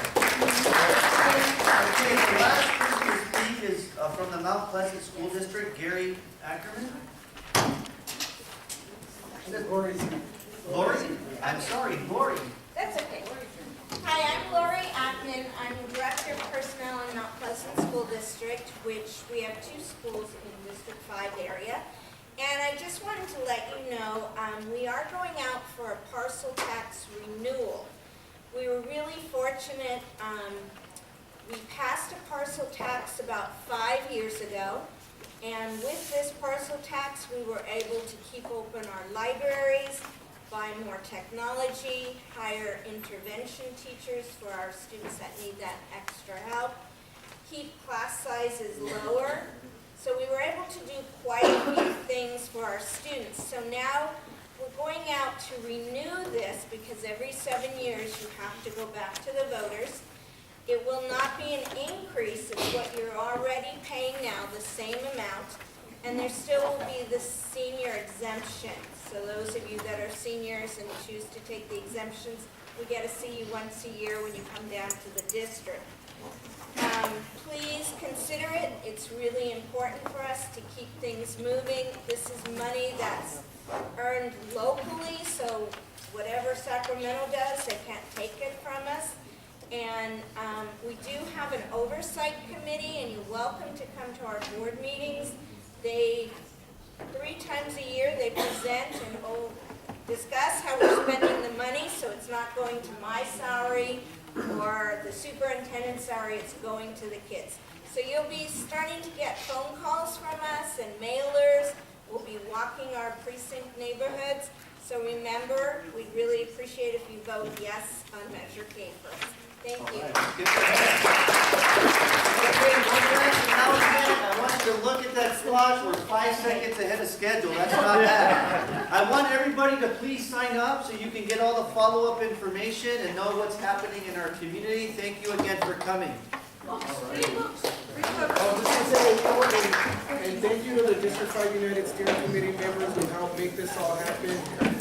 Okay, the last person to speak is from the Mount Pleasant School District, Gary Ackerman. Lori. Lori? I'm sorry, Lori. That's okay. Hi, I'm Lori Ackman. I'm Director of Personnel in Mount Pleasant School District, which we have 2 schools in District 5 area. And I just wanted to let you know, we are going out for a parcel tax renewal. We were really fortunate. We passed a parcel tax about 5 years ago. And with this parcel tax, we were able to keep open our libraries, buy more technology, hire intervention teachers for our students that need that extra help, keep class sizes lower. So we were able to do quite a few things for our students. So now we're going out to renew this because every 7 years you have to go back to the voters. It will not be an increase of what you're already paying now, the same amount, and there still will be the senior exemption. So those of you that are seniors and choose to take the exemptions, we get to see you once a year when you come down to the district. Please consider it. It's really important for us to keep things moving. This is money that's earned locally, so whatever Sacramento does, they can't take it from us. And we do have an oversight committee, and you're welcome to come to our board meetings. They 3 times a year they present and discuss how we're spending the money, so it's not going to my salary or the superintendent's salary, it's going to the kids. So you'll be starting to get phone calls from us and mailers. We'll be walking our precinct neighborhoods. So remember, we'd really appreciate if you vote yes on Measure K first. Thank you. Okay, one last announcement. I want you to look at that clock. We're 5 seconds ahead of schedule. That's not bad. I want everybody to please sign up so you can get all the follow-up information and know what's happening in our community. Thank you again for coming. And thank you to the District 5 United Steering Committee members who helped make this all happen.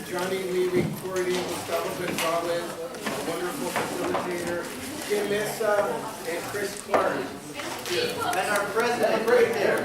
Johnny Lee recording, Gustavo Gonzalez, a wonderful facilitator, Jim Mesa, and Chris Clark. And our president right there.